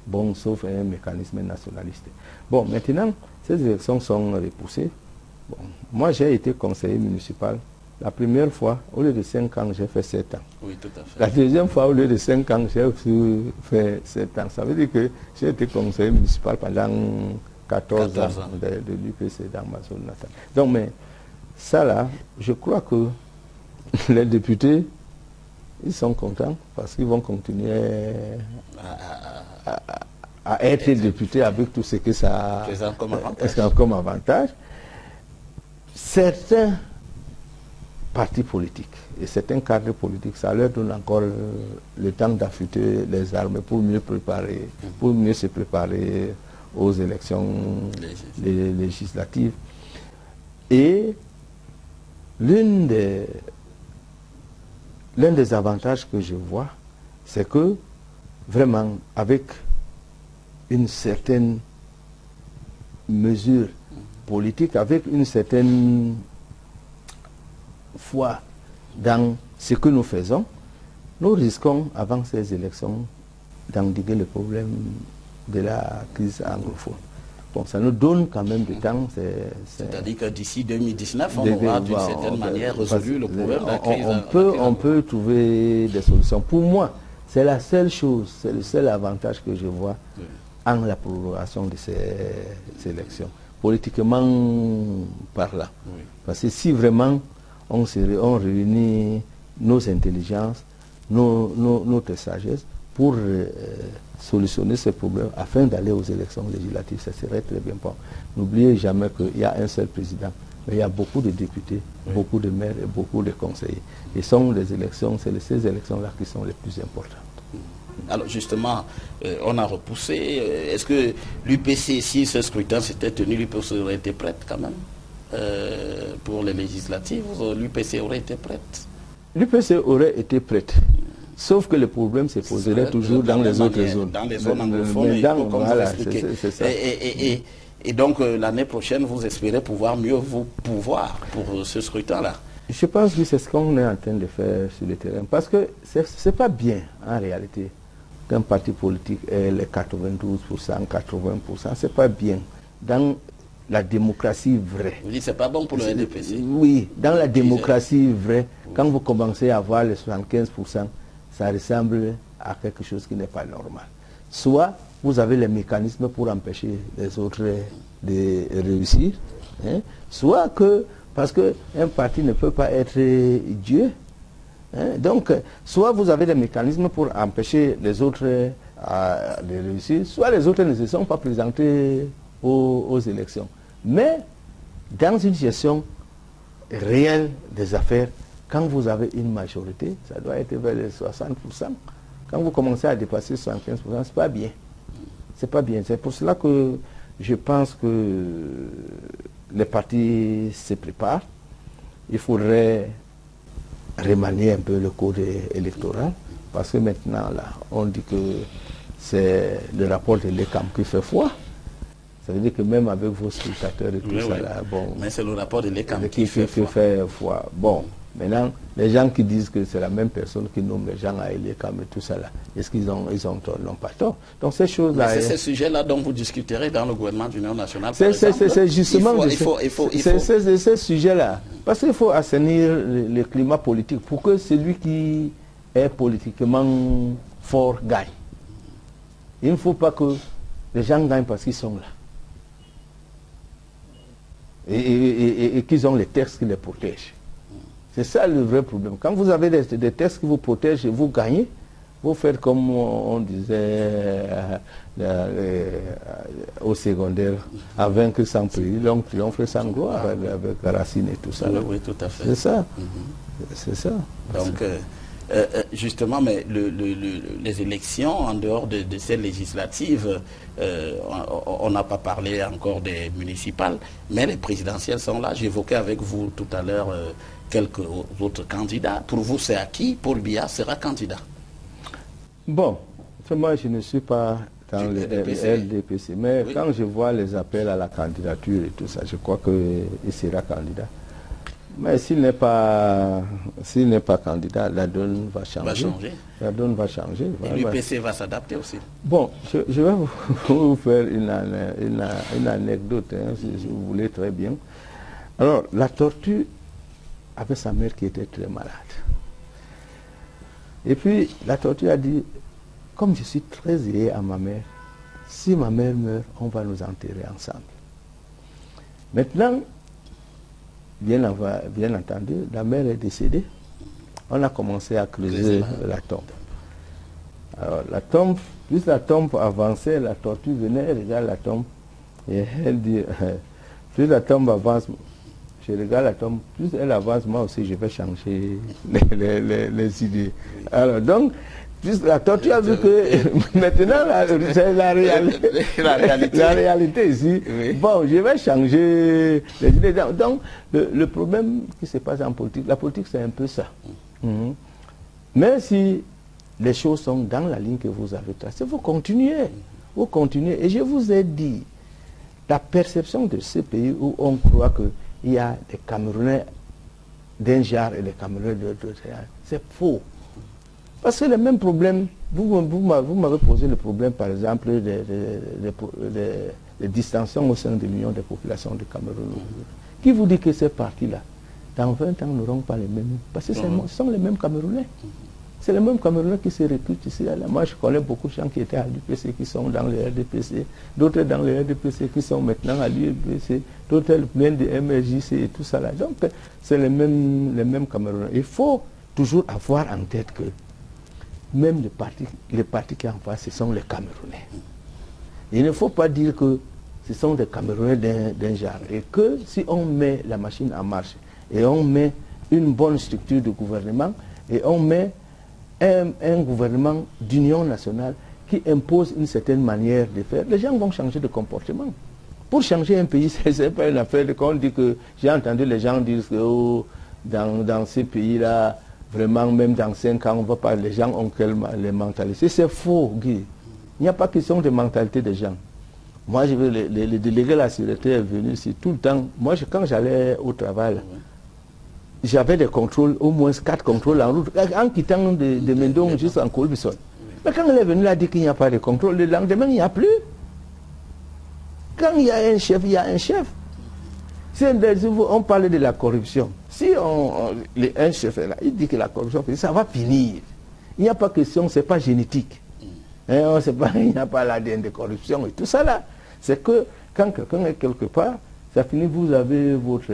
Bon, sauf un mécanisme nationaliste. Bon, maintenant, ces élections sont repoussées. Bon, moi, j'ai été conseiller municipal. La première fois, au lieu de 5 ans, j'ai fait 7 ans. Oui, tout à fait. La deuxième fois, au lieu de 5 ans, j'ai fait 7 ans. Ça veut dire que j'ai été conseiller municipal pendant 14 ans de l'UPC dans ma zone natale. Donc, mais ça là, je crois que les députés, ils sont contents parce qu'ils vont continuer à être députés avec tout ce que ça a comme avantage. Certains partis politiques et certains cadres politiques, ça leur donne encore le temps d'affûter les armes pour mieux se préparer aux élections législatives. Et l'un des avantages que je vois, c'est que vraiment avec une certaine mesure politique, avec une certaine foi dans ce que nous faisons, nous risquons avant ces élections d'endiguer le problème de la crise anglophone. Bon, ça nous donne quand même du temps. C'est-à-dire que d'ici 2019, on aura d'une certaine manière résolu le problème de la crise. On peut trouver des solutions. Pour moi, c'est la seule chose, c'est le seul avantage que je vois en la prolongation de ces élections, politiquement parlant. Oui. Parce que si vraiment on réunit nos intelligences, notre sagesse pour solutionner ces problèmes afin d'aller aux élections législatives, ça serait très bien. N'oubliez jamais qu'il y a un seul président, mais il y a beaucoup de députés, beaucoup de maires et beaucoup de conseillers. Et sont les élections, c'est ces élections-là qui sont les plus importantes. Alors justement, on a repoussé. Est-ce que l'UPC, si ce scrutin s'était tenu, l'UPC aurait été prête quand même pour les législatives? L'UPC aurait été prête? L'UPC aurait été prête. Sauf que le problème se poserait toujours dans les autres zones. Dans les zones anglophones, comme vous l'expliquez. Et donc l'année prochaine, vous espérez pouvoir mieux vous pouvoir pour ce scrutin-là? Je pense que c'est ce qu'on est en train de faire sur le terrain. Parce que ce n'est pas bien, en réalité, qu'un parti politique ait les 92%, 80%. Ce n'est pas bien. Dans la démocratie vraie. Vous dites que ce n'est pas bon pour le NDPC? Oui, dans la démocratie vraie, quand vous commencez à avoir les 75%, ça ressemble à quelque chose qui n'est pas normal. Soit vous avez les mécanismes pour empêcher les autres de réussir, hein, soit que Parce qu'un parti ne peut pas être Dieu. Hein? Donc, soit vous avez des mécanismes pour empêcher les autres de réussir, soit les autres ne se sont pas présentés aux élections. Mais, dans une gestion réelle des affaires, quand vous avez une majorité, ça doit être vers les 60%. Quand vous commencez à dépasser 75%, c'est pas bien. C'est pas bien. C'est pour cela que je pense que les partis se préparent. Il faudrait remanier un peu le code électoral, parce que maintenant, là, on dit que c'est le rapport de l'ECAM qui fait foi. Ça veut dire que même avec vos scrutateurs et tout ça, là, bon... Mais c'est le rapport de l'ECAM qui fait foi. Bon, maintenant, les gens qui disent que c'est la même personne qui nomme les gens à l'ECAM et tout ça, là, est-ce qu'ils ont tort? Ils n'ont pas tort. Donc ces choses-là... C'est ces sujets-là dont vous discuterez dans le gouvernement d'Union nationale, c'est justement ces sujets-là. Parce qu'il faut assainir le climat politique pour que celui qui est politiquement fort gagne. Il ne faut pas que les gens gagnent parce qu'ils sont là. Et qu'ils ont les textes qui les protègent. C'est ça le vrai problème. Quand vous avez des textes qui vous protègent et vous gagnez, vous faites comme on disait au secondaire, à vaincre sans péril, donc triompher sans gloire, avec Racine et tout ça. Oui, tout à fait. C'est ça. C'est ça. Donc, justement, mais les élections, en dehors de ces législatives, on n'a pas parlé encore des municipales, mais les présidentielles sont là. J'évoquais avec vous tout à l'heure quelques autres candidats. Pour vous, c'est acquis, Paul Biya sera candidat? Bon, moi je ne suis pas dans le LDPC, mais oui, quand je vois les appels à la candidature et tout ça, je crois qu'il sera candidat. Mais s'il n'est pas candidat, la donne va changer. La donne va changer. Et l'UPC va s'adapter aussi. Bon, je vais vous faire une anecdote, hein, si vous voulez, très bien. Alors, la tortue avait sa mère qui était très malade. Et puis, la tortue a dit, comme je suis très lié à ma mère, si ma mère meurt, on va nous enterrer ensemble. Maintenant, bien entendu, la mère est décédée. On a commencé à creuser la tombe. Alors, la tombe, plus la tombe avançait, la tortue venait, elle regarde la tombe, et elle dit, plus la tombe avance, je regarde la tombe, plus elle avance, moi aussi je vais changer les idées. Alors donc, plus la tortue a vu que maintenant c'est la réalité ici. Oui. Bon, je vais changer les idées. Donc, le problème qui se passe en politique, la politique c'est un peu ça. Mais si les choses sont dans la ligne que vous avez tracée, vous continuez. Vous continuez. Et je vous ai dit, la perception de ce pays où on croit qu'il y a des Camerounais d'un genre et des Camerounais de l'autre genre, c'est faux. Parce que le même problème, vous m'avez posé le problème, par exemple, des distensions au sein de l'Union des populations du Cameroun. Qui vous dit que ces partis-là, dans 20 ans, n'auront pas les mêmes? Parce que ce sont les mêmes Camerounais. C'est les mêmes Camerounais qui se recrutent ici. Là. Moi, je connais beaucoup de gens qui étaient à l'UPC, qui sont dans le RDPC, d'autres dans le RDPC qui sont maintenant à l'UPC, d'autres plein de MRJC et tout ça. Là. Donc, c'est les mêmes Camerounais. Il faut toujours avoir en tête que même les partis qui en face, ce sont les Camerounais. Il ne faut pas dire que ce sont des Camerounais d'un genre. Et que si on met la machine en marche, et on met une bonne structure de gouvernement, et on met un gouvernement d'union nationale qui impose une certaine manière de faire, les gens vont changer de comportement. Pour changer un pays, ce n'est pas une affaire de qu'on dit que... J'ai entendu les gens dire que oh, dans ces pays-là, vraiment, même dans 5 ans, on va pas, les gens ont quelle mentalité. C'est faux, Guy. Il n'y a pas question de mentalité des gens. Moi, le délégué de la sûreté est venu ici tout le temps. Moi, quand j'allais au travail, j'avais des contrôles, au moins 4 contrôles en route, en quittant de Mendong jusqu'en Colbison. Mais quand elle est venue, elle a dit qu'il n'y a pas de contrôle. Le lendemain, il n'y a plus. Quand il y a un chef, il y a un chef. On parle de la corruption. Si un chef est là, il dit que la corruption, ça va finir. Il n'y a pas question, ce n'est pas génétique. Il n'y a pas l'ADN de corruption et tout ça là. C'est que quand quelqu'un est quelque part, ça finit, vous avez votre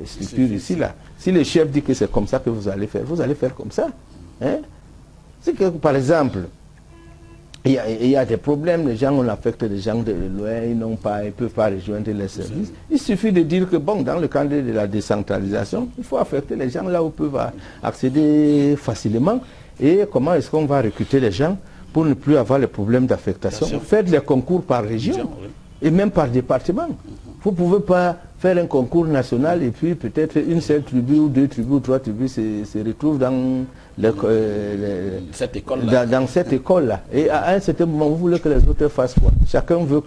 structure ici, là. Si le chef dit que c'est comme ça que vous allez faire comme ça. Hein? C'est que, par exemple, il y a des problèmes, les gens, on affecte les gens de loin, ils ne peuvent pas rejoindre les services. Il suffit de dire que, bon, dans le cadre de la décentralisation, il faut affecter les gens là où ils peuvent accéder facilement. Et comment est-ce qu'on va recruter les gens pour ne plus avoir les problèmes d'affectation? Faites les concours par région et même par département. Vous ne pouvez pas faire un concours national et puis peut-être une seule tribu ou deux tribus ou trois tribus se retrouvent dans cette école-là. Et à un certain moment, vous voulez que les autres fassent quoi? Chacun veut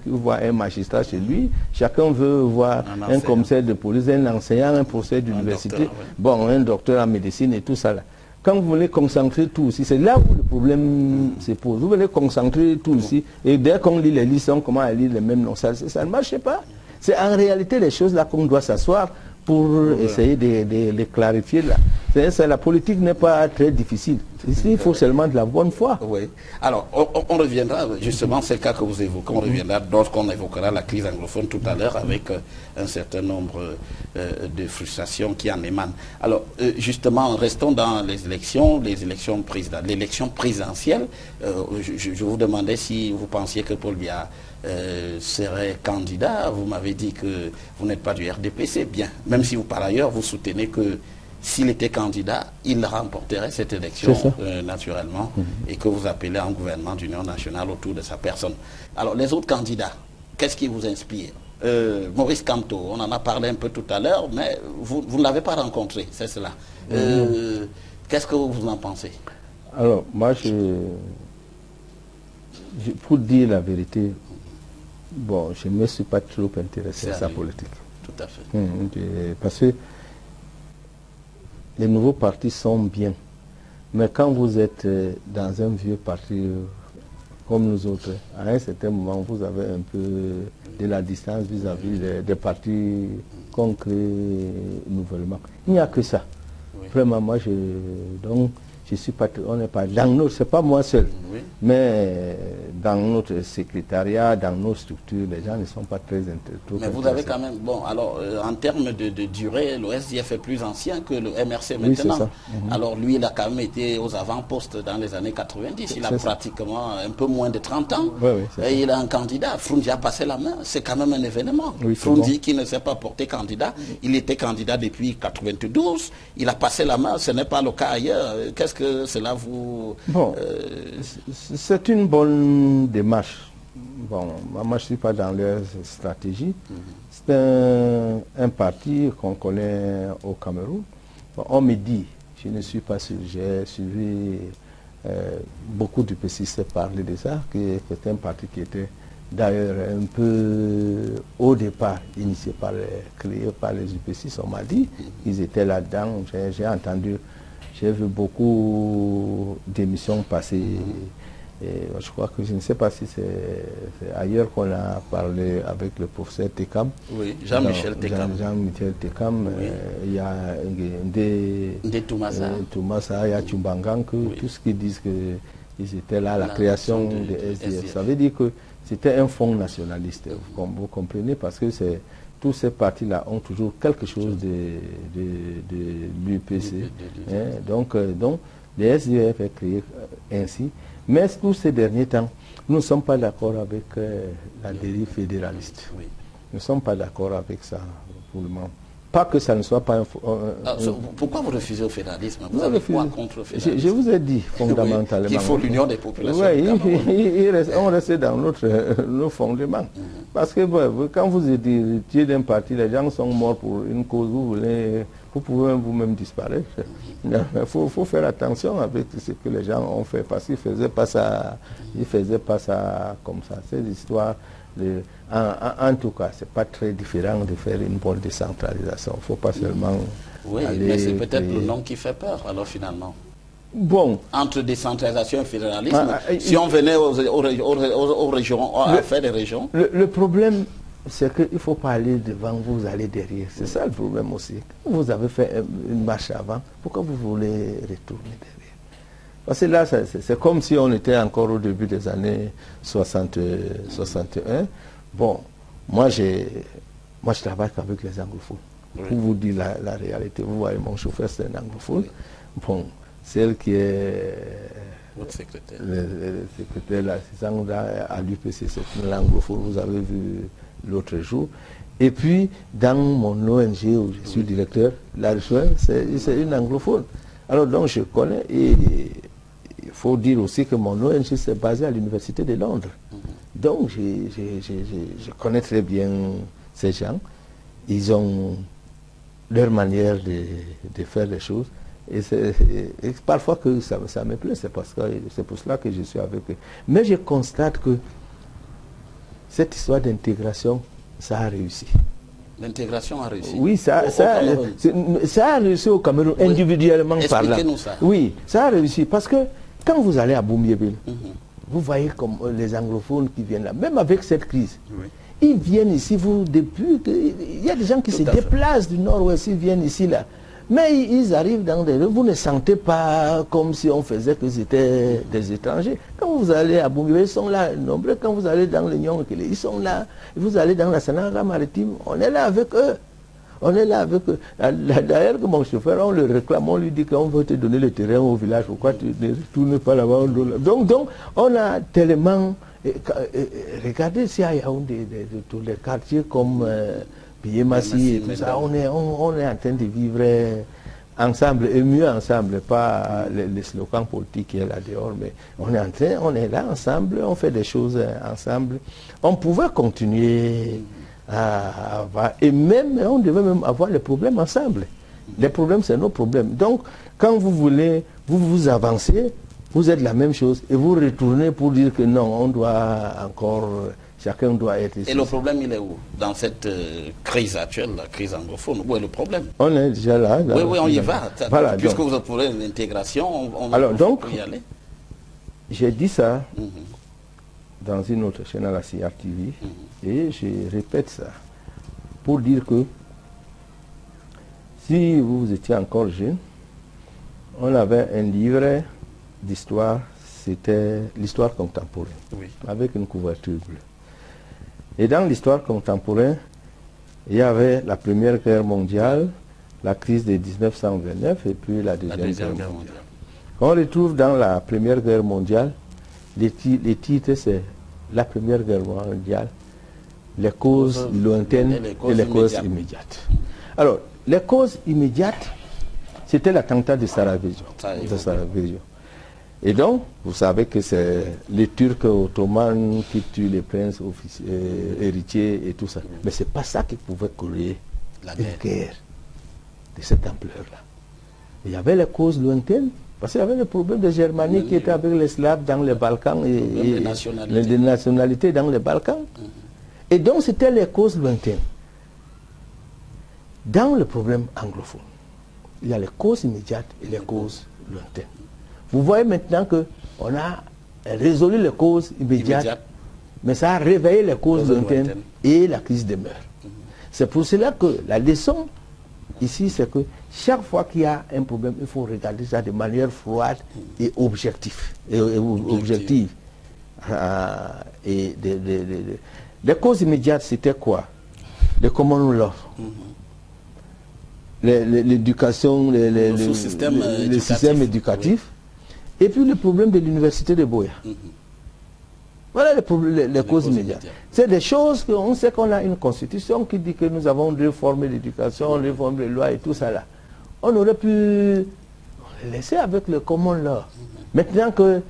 voir un magistrat chez lui, chacun veut voir un commissaire de police, un enseignant, un professeur d'université, bon, un docteur en médecine et tout ça là. Quand vous voulez concentrer tout aussi, c'est là où le problème se pose. Vous voulez concentrer tout aussi, et dès qu'on lit les listes, on commence à lire les mêmes noms. Ça ne marche pas. C'est en réalité les choses là qu'on doit s'asseoir pour essayer de les clarifier là. La politique n'est pas très difficile. Ici, il faut seulement de la bonne foi. Oui. Alors, on reviendra, justement, c'est le cas que vous évoquez, on reviendra, lorsqu'on évoquera la crise anglophone tout à l'heure avec un certain nombre de frustrations qui en émanent. Alors, justement, restons dans les élections présidentielles. L'élection présidentielle, je vous demandais si vous pensiez que Paul Biya serait candidat. Vous m'avez dit que vous n'êtes pas du RDPC, bien. Même si vous, par ailleurs, vous soutenez que s'il était candidat, il remporterait cette élection naturellement et que vous appelez un gouvernement d'union nationale autour de sa personne. Alors, les autres candidats, qu'est-ce qui vous inspire? Maurice Kamto, on en a parlé un peu tout à l'heure, mais vous ne l'avez pas rencontré, c'est cela. Qu'est-ce que vous en pensez? Alors, moi, pour dire la vérité, bon, je ne me suis pas trop intéressé à sa politique. Tout à fait. Parce que les nouveaux partis sont bien. Mais quand vous êtes dans un vieux parti comme nous autres, à un certain moment, vous avez un peu de la distance vis-à-vis des partis qu'on crée nouvellement. Il n'y a que ça. Vraiment, moi, donc, je suis pas, on n'est pas dans notre, c'est pas moi seul, mais dans notre secrétariat, dans nos structures, les gens ne sont pas très intéressés. Mais vous avez quand même, bon, alors en termes de durée, le SDF est plus ancien que le MRC maintenant. Oui, c'est ça. Alors lui, il a quand même été aux avant-postes dans les années 90, il a pratiquement un peu moins de 30 ans, et il est un candidat. Frunzi a passé la main, c'est quand même un événement. Frunzi qui ne s'est pas porté candidat, il était candidat depuis 92, il a passé la main, ce n'est pas le cas ailleurs. Qu'est-ce que cela vous... Bon, c'est une bonne démarche. Bon, moi je ne suis pas dans leur stratégie. C'est un parti qu'on connaît au Cameroun. Bon, on me dit, je ne suis pas sûr, j'ai suivi beaucoup de PCC parler de ça, que c'est un parti qui était d'ailleurs un peu au départ initié créé par les UPC, on m'a dit, ils étaient là-dedans, j'ai entendu. J'ai vu beaucoup d'émissions passer. Et je crois que je ne sais pas si c'est ailleurs qu'on a parlé avec le professeur Tekam. Oui, Jean-Michel Tekam. Jean-Michel Tekam. Il y a Toumassa, il y a Tchumbangang, tout ce qu'ils disent qu'ils étaient là à la création de SDF. Ça veut dire que c'était un fonds nationaliste, vous comprenez, parce que tous ces partis-là ont toujours quelque chose de l'UPC. Donc, le SDF est créé ainsi. Mais tous ces derniers temps, nous ne sommes pas d'accord avec la dérive fédéraliste. Nous ne sommes pas d'accord avec ça pour le moment. Pas que ça ne soit pas pourquoi vous refusez le fédéralisme? Vous avez quoi contre le fédéralisme? Je vous ai dit fondamentalement. Il faut l'union des populations. On reste dans nos fondements. Parce que quand vous êtes héritier d'un parti, les gens sont morts pour une cause, vous pouvez vous-même disparaître. Il faut faire attention avec ce que les gens ont fait, parce qu'ils ne faisaient pas ça comme ça. C'est l'histoire. En tout cas, ce n'est pas très différent de faire une bonne décentralisation. Il ne faut pas seulement... Oui, mais c'est peut-être le nom qui fait peur, alors finalement. Bon. Entre décentralisation et fédéralisme, si on venait aux régions, à faire des régions... Le problème, c'est qu'il ne faut pas aller devant, vous allez derrière. C'est ça le problème aussi. Vous avez fait une marche avant, pourquoi vous voulez retourner derrière? Parce que là, c'est comme si on était encore au début des années 60, 61. Bon, moi, moi je travaille qu'avec les anglophones. Oui. Pour vous dire la réalité, vous voyez, mon chauffeur c'est un anglophone. Oui. Bon, celle qui est votre secrétaire, le secrétaire, l'assistant à l'UPC, c'est un anglophone, vous avez vu l'autre jour. Et puis, dans mon ONG où je suis directeur, la recherche, c'est une anglophone. Alors donc je connais, et il faut dire aussi que mon ONG s'est basé à l'Université de Londres. Donc je connais très bien ces gens. Ils ont leur manière de faire les choses. Et parfois que ça me plaît, c'est pour cela que je suis avec eux. Mais je constate que cette histoire d'intégration, ça a réussi. L'intégration a réussi? Oui, ça a réussi au Cameroun, oui, individuellement parlant. Expliquez-nous ça. Oui, ça a réussi parce que quand vous allez à Boumiéville, vous voyez comme les anglophones qui viennent là, même avec cette crise, oui, ils viennent ici, il y a des gens qui se déplacent du nord-ouest, ils viennent ici là. Mais ils arrivent dans des rues, vous ne sentez pas comme si on faisait que c'était des étrangers. Quand vous allez à Boumiéville, ils sont là, nombreux. Quand vous allez dans le Nyon-Kélé, ils sont là. Vous allez dans la Sananga maritime, on est là avec eux. On est là avec eux. D'ailleurs, mon chauffeur, on le réclame, on lui dit qu'on veut te donner le terrain au village, pourquoi tu ne retournes pas là-bas? Donc, on a tellement... regardez s'il y a tous les quartiers comme... Massi et tout ça, on est en train de vivre ensemble, et mieux ensemble, pas les slogans politiques qui est là dehors, mais on est là ensemble, on fait des choses ensemble. On pouvait continuer à avoir, et même, on devait même avoir les problèmes ensemble. Les problèmes, c'est nos problèmes. Donc, quand vous voulez, vous avancez, vous êtes la même chose, et vous retournez pour dire que non, on doit encore... Chacun doit être ici. Et le problème, il est où? Dans cette crise actuelle, la crise anglophone, où est le problème? On est déjà là. Oui, on y va. Voilà, puisque donc, vous appelez l'intégration, on peut y aller. J'ai dit ça dans une autre chaîne à la CRTV, et je répète ça pour dire que si vous étiez encore jeune, on avait un livre d'histoire, c'était l'histoire contemporaine, avec une couverture bleue. Et dans l'histoire contemporaine, il y avait la Première Guerre mondiale, la crise de 1929 et puis la Deuxième Guerre mondiale. On retrouve dans la Première Guerre mondiale, les titres c'est la Première Guerre mondiale, les causes lointaines et les causes immédiates. Alors, les causes immédiates, c'était l'attentat de Sarajevo. Et donc, vous savez que c'est les Turcs ottomans qui tuent les princes héritiers et tout ça. Mais ce n'est pas ça qui pouvait créer une guerre de cette ampleur-là. Il y avait les causes lointaines, parce qu'il y avait le problème de Germanie qui était avec les Slaves dans les Balkans et les nationalités dans les Balkans. Et donc, c'était les causes lointaines. Dans le problème anglophone, il y a les causes immédiates et les causes lointaines. Vous voyez maintenant qu'on a résolu les causes immédiates, mais ça a réveillé les causes lointaines et la crise demeure. C'est pour cela que la leçon ici, c'est que chaque fois qu'il y a un problème, il faut regarder ça de manière froide et objective. Les causes immédiates, c'était quoi? Le common law. L'éducation, le système éducatif. Et puis le problème de l'université de Boya. Voilà les causes immédiates. C'est des choses qu'on sait qu'on a une constitution qui dit que nous avons deux formes d'éducation, deux formes de loi et tout ça là. On aurait pu laisser avec le common law. Maintenant qu'à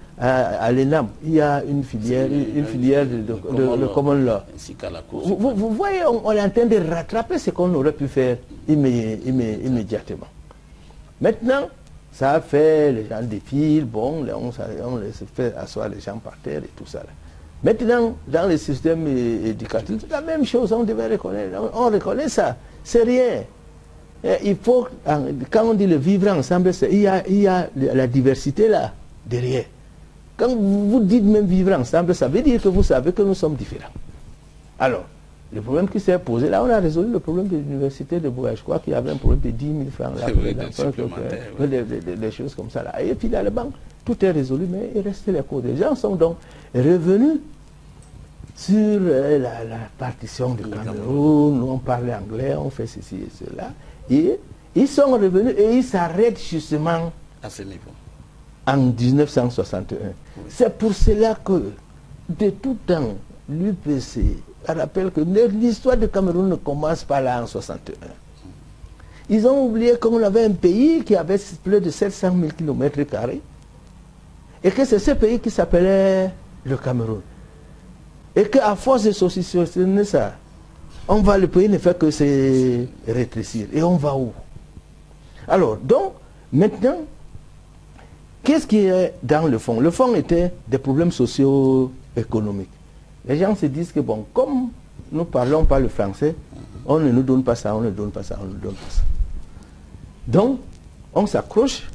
l'ENAM, il y a une filière de common law. Vous voyez, on est en train de rattraper ce qu'on aurait pu faire immédiatement. Maintenant, ça a fait, les gens défilent, bon, on les fait asseoir les gens par terre et tout ça. Là. Maintenant, dans le système éducatif, c'est la même chose, on devait reconnaître, on reconnaît ça, c'est rien. Et il faut, quand on dit le vivre ensemble, il y a la diversité là, derrière. Quand vous dites même vivre ensemble, ça veut dire que vous savez que nous sommes différents. Alors, le problème qui s'est posé, là on a résolu le problème de l'université de Boya. Je crois qu'il y avait un problème de 10 000 francs là, des choses comme ça là. Et puis là, le banc, tout est résolu, mais il restait les cours. Les gens sont donc revenus sur la partition du Cameroun, on parlait anglais, on fait ceci et cela. Et ils sont revenus et ils s'arrêtent justement à ce niveau. En 1961. Oui. C'est pour cela que, de tout temps, l'UPC rappelle que l'histoire du Cameroun ne commence pas là en 61. Ils ont oublié qu'on avait un pays qui avait plus de 700 000 km² et que c'est ce pays qui s'appelait le Cameroun. Et qu'à force de saucissonner ça, le pays ne fait que se rétrécir. Et on va où? Alors, donc, maintenant, qu'est-ce qui est dans le fond? Le fond était des problèmes socio-économiques. Les gens se disent que, bon, comme nous ne parlons pas le français, on ne nous donne pas ça, on ne donne pas ça, on ne donne pas ça. Donc, on s'accroche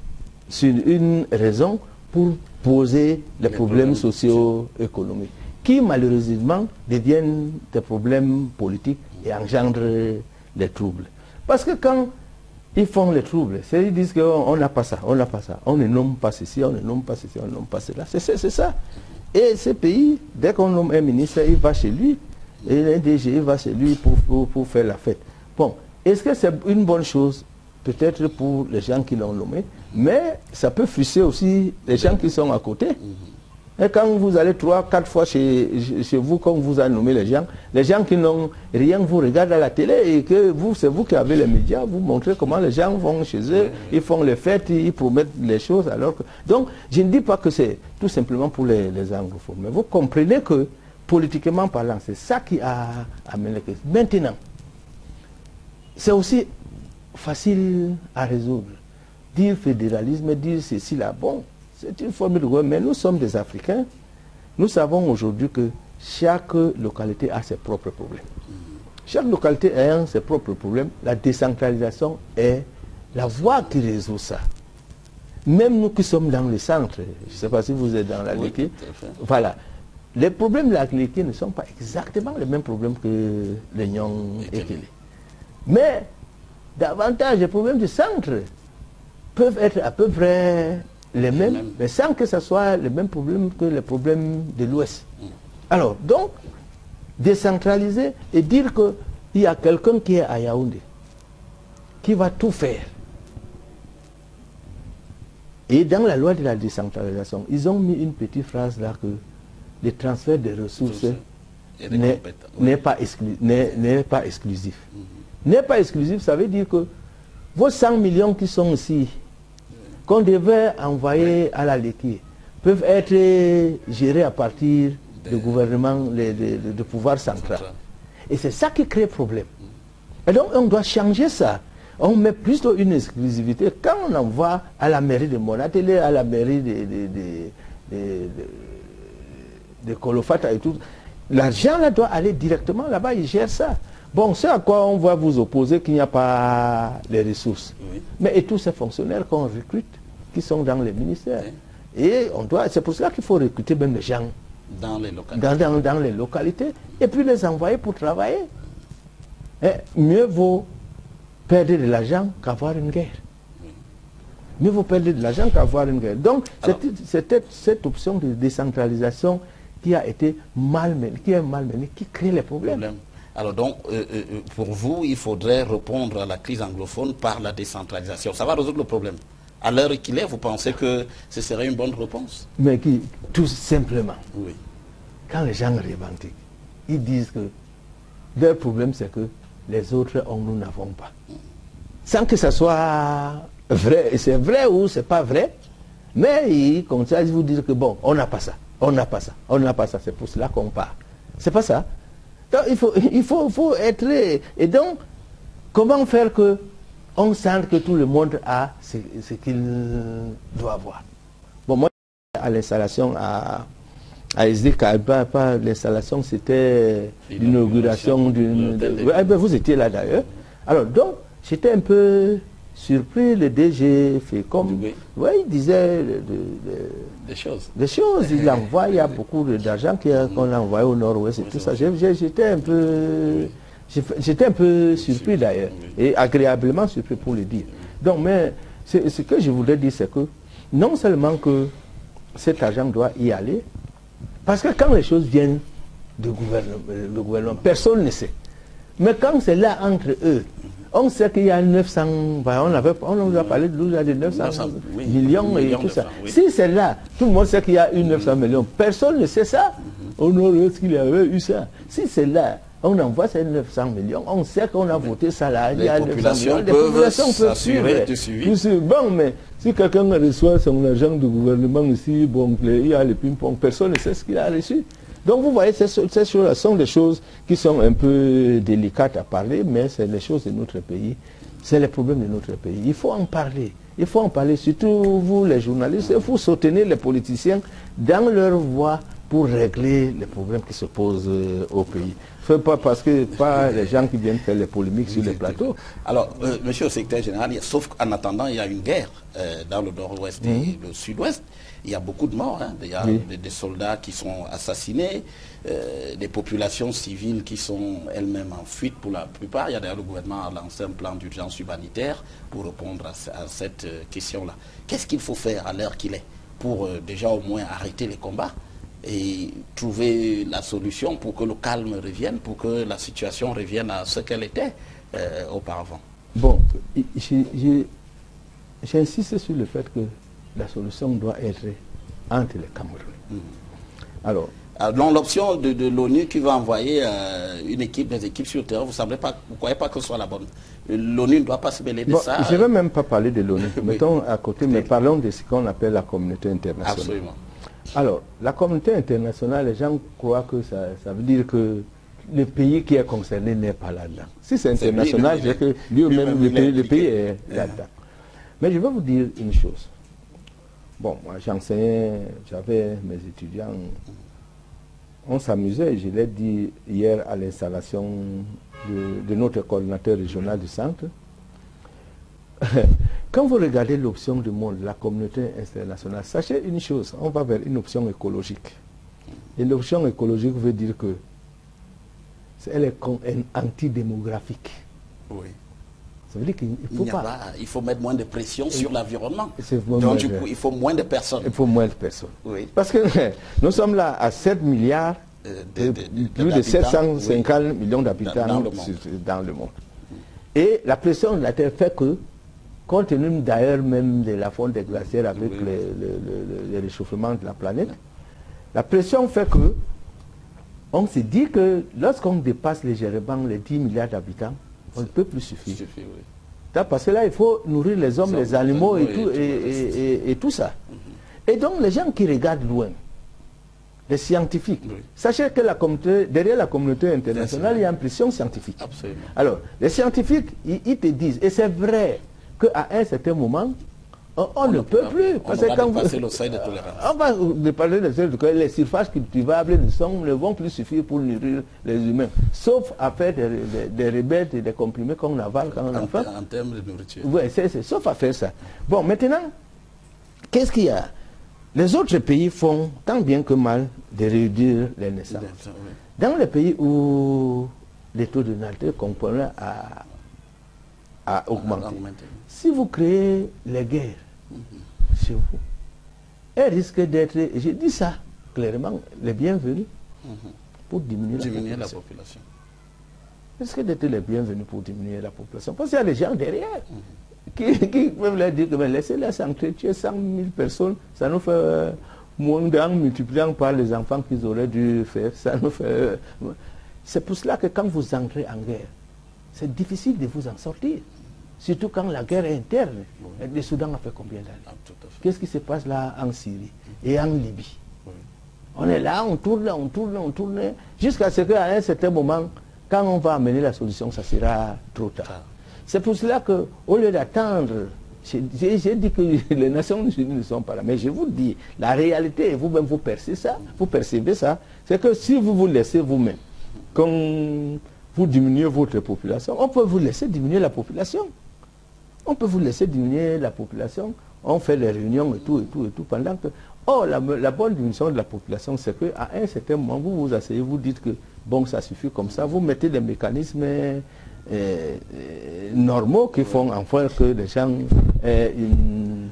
sur une raison pour poser les problèmes socio-économiques, qui malheureusement deviennent des problèmes politiques et engendrent des troubles. Parce que quand ils font les troubles, ils disent qu'on n'a pas ça, on n'a pas ça, on ne nomme pas ceci, on ne nomme pas ceci, on ne nomme pas cela. C'est ça. Et ce pays, dès qu'on nomme un ministre, il va chez lui, et un DG, il va chez lui pour faire la fête. Bon, est-ce que c'est une bonne chose? Peut-être pour les gens qui l'ont nommé, mais ça peut frustrer aussi les gens qui sont à côté. Et quand vous allez 3-4 fois chez vous, quand vous a nommé les gens qui n'ont rien vous regardent à la télé et que c'est vous qui avez les médias, vous montrez comment les gens vont chez eux, ils font les fêtes, ils promettent les choses. Alors que... Donc, je ne dis pas que c'est tout simplement pour les anglophones, mais vous comprenez que, politiquement parlant, c'est ça qui a amené les questions. Maintenant, c'est aussi facile à résoudre. Dire fédéralisme, dire ceci là, bon, c'est une forme de gouvernement, mais nous sommes des Africains. Nous savons aujourd'hui que chaque localité a ses propres problèmes. Chaque localité ayant ses propres problèmes, la décentralisation est la voie qui résout ça. Même nous qui sommes dans le centre, je ne sais pas si vous êtes dans la Léké, voilà. Les problèmes de la Léké ne sont pas exactement les mêmes problèmes que l'Union Équilibre. Mais davantage, les problèmes du centre peuvent être à peu près les mêmes, mais sans que ce soit les mêmes problèmes que les problèmes de l'Ouest. Alors, donc, décentraliser et dire qu'il y a quelqu'un qui est à Yaoundé, qui va tout faire. Et dans la loi de la décentralisation, ils ont mis une petite phrase là que le transfert des ressources n'est pas exclusif. N'est pas exclusif, ça veut dire que vos 100 millions qui sont ici, qu'on devait envoyer à la Léké, peuvent être gérés à partir du gouvernement, de pouvoir central. Et c'est ça qui crée problème. Et donc on doit changer ça. On met plutôt une exclusivité. Quand on envoie à la mairie de Monatélé, à la mairie de Kolofata et tout, l'argent là doit aller directement là-bas, ils gèrent ça. Bon, c'est à quoi on va vous opposer qu'il n'y a pas les ressources. Oui. Mais et tous ces fonctionnaires qu'on recrute, qui sont dans les ministères. Oui. Et c'est pour cela qu'il faut recruter même les gens dans les localités. Dans les localités, et puis les envoyer pour travailler. Et mieux vaut perdre de l'argent qu'avoir une guerre. Oui. Mieux vaut perdre de l'argent qu'avoir une guerre. Donc, c'était cette option de décentralisation qui a été malmenée, qui crée les problèmes. Alors donc, pour vous, il faudrait répondre à la crise anglophone par la décentralisation. Ça va résoudre le problème. À l'heure qu'il est, vous pensez que ce serait une bonne réponse? Mais tout simplement, oui. Quand les gens revendiquent, ils disent que leur problème c'est que les autres nous n'avons pas. Sans que ça soit vrai, c'est vrai ou c'est pas vrai, mais ils continuent à vous dire que bon, on n'a pas ça, on n'a pas ça, on n'a pas ça, c'est pour cela qu'on part. C'est pas ça. Donc il faut être... Et donc, comment faire que on sente que tout le monde a ce qu'il doit avoir? Bon, moi, à l'installation à SDK, pas l'installation, c'était l'inauguration d'une... vous étiez là d'ailleurs. Alors, donc, j'étais un peu surpris, le DG fait comme... Oui, il disait des choses. Des choses, il envoie, il y a beaucoup d'argent qu'on a envoyé au nord-ouest et tout ça. J'étais un peu... J'étais un peu surpris d'ailleurs, et agréablement surpris pour le dire. Donc, mais ce que je voudrais dire, c'est que non seulement que cet argent doit y aller, parce que quand les choses viennent le gouvernement. Personne ne sait. Mais quand c'est là entre eux, on sait qu'il y a 900, on nous a parlé de 900 millions et tout ça. Oui. Si c'est là, tout le monde sait qu'il y a 900 millions. Personne ne sait ça. On aurait qu'il y avait eu ça. Si c'est là, on envoie ces 900 millions, on sait qu'on a voté ça là. Les populations peuvent s'assurer du suivi. Bon, mais si quelqu'un reçoit son argent du gouvernement ici, bon, il y a le ping-pong, personne ne sait ce qu'il a reçu. Donc vous voyez, ces choses-là sont des choses qui sont un peu délicates à parler, mais c'est les choses de notre pays, c'est les problèmes de notre pays. Il faut en parler. Il faut en parler, surtout vous les journalistes, il faut soutenir les politiciens dans leur voie pour régler les problèmes qui se posent au pays. Pas parce que pas les gens qui viennent faire les polémiques sur les plateaux. Alors, monsieur le secrétaire général, sauf qu'en attendant, il y a une guerre dans le nord-ouest et le sud-ouest. Il y a beaucoup de morts. Hein. Il y a des soldats qui sont assassinés, des populations civiles qui sont elles-mêmes en fuite pour la plupart. Il y a d'ailleurs le gouvernement a lancé un plan d'urgence humanitaire pour répondre à cette question-là. Qu'est-ce qu'il faut faire à l'heure qu'il est pour déjà au moins arrêter les combats et trouver la solution pour que le calme revienne, pour que la situation revienne à ce qu'elle était auparavant? Bon, j'insiste sur le fait que la solution doit être entre les Camerounais. Alors, l'option de l'ONU qui va envoyer des équipes sur terre, vous ne croyez pas que ce soit la bonne? L'ONU ne doit pas se mêler de ça. Je ne vais même pas parler de l'ONU. Mettons à côté, mais parlons de ce qu'on appelle la communauté internationale. Absolument. Alors, la communauté internationale, les gens croient que ça veut dire que le pays qui est concerné n'est pas là-dedans. Si c'est international, c'est que lui-même, le pays est là-dedans. Mais je vais vous dire une chose. Bon, moi j'enseignais, j'avais mes étudiants, on s'amusait, je l'ai dit hier à l'installation de notre coordinateur régional du centre. Quand vous regardez l'option du monde, la communauté internationale, sachez une chose, on va vers une option écologique. Et l'option écologique veut dire que elle est antidémographique. Oui. Ça veut dire qu'il faut il faut mettre moins de pression sur l'environnement. Donc du coup, il faut moins de personnes. Il faut moins de personnes. Oui. Parce que nous sommes là à 7 milliards, plus de 750 millions d'habitants dans le monde. Et la pression de la Terre fait que, compte tenu d'ailleurs même de la fonte des glaciers avec le réchauffement de la planète, la pression fait que on se dit que lorsqu'on dépasse légèrement les 10 milliards d'habitants, on ne peut plus suffire. Parce que là, il faut nourrir les hommes, les animaux et tout ça. Et donc, les gens qui regardent loin, les scientifiques, sachez que derrière la communauté internationale, il y a une pression scientifique. Absolument. Alors, les scientifiques, ils te disent, et c'est vrai qu'à un certain moment, on ne peut plus. Parce que quand dépasser le seuil de tolérance. On va dépasser le seuil de tolérance. Les surfaces cultivables ne vont plus suffire pour nourrir les humains. Sauf à faire des rebelles et des comprimés qu'on avale quand on a faim. En termes de nourriture. Oui, sauf à faire ça. Bon, maintenant, qu'est-ce qu'il y a? Les autres pays font tant bien que mal de réduire les naissances. Dans les pays où les taux de natalité comparés à augmenter. Si vous créez les guerres chez vous, elles risquent d'être, et je dis ça clairement, les bienvenus pour diminuer la population. Elles risquent d'être les bienvenus pour diminuer la population. Parce qu'il y a des gens derrière qui peuvent leur dire que laissez-les s'entretuer 100 000 personnes, ça nous fait moins en multipliant par les enfants qu'ils auraient dû faire. Ça nous fait. C'est pour cela que quand vous entrez en guerre, c'est difficile de vous en sortir. Surtout quand la guerre est interne. Le Soudan a fait combien d'années? Qu'est-ce qui se passe là en Syrie et en Libye? On est là, on tourne, jusqu'à ce qu'à un certain moment, quand on va amener la solution, ça sera trop tard. C'est pour cela qu'au lieu d'attendre, j'ai dit que les Nations Unies ne sont pas là, mais je vous dis, la réalité, et vous-même vous percevez ça, c'est que si vous vous laissez vous-même, quand vous diminuez votre population, on peut vous laisser diminuer la population. On peut vous laisser diminuer la population, on fait les réunions et tout, pendant que... Oh, la bonne diminution de la population, c'est qu'à un certain moment, vous vous asseyez, vous dites que, bon, ça suffit comme ça, vous mettez des mécanismes normaux qui font en sorte que les gens aient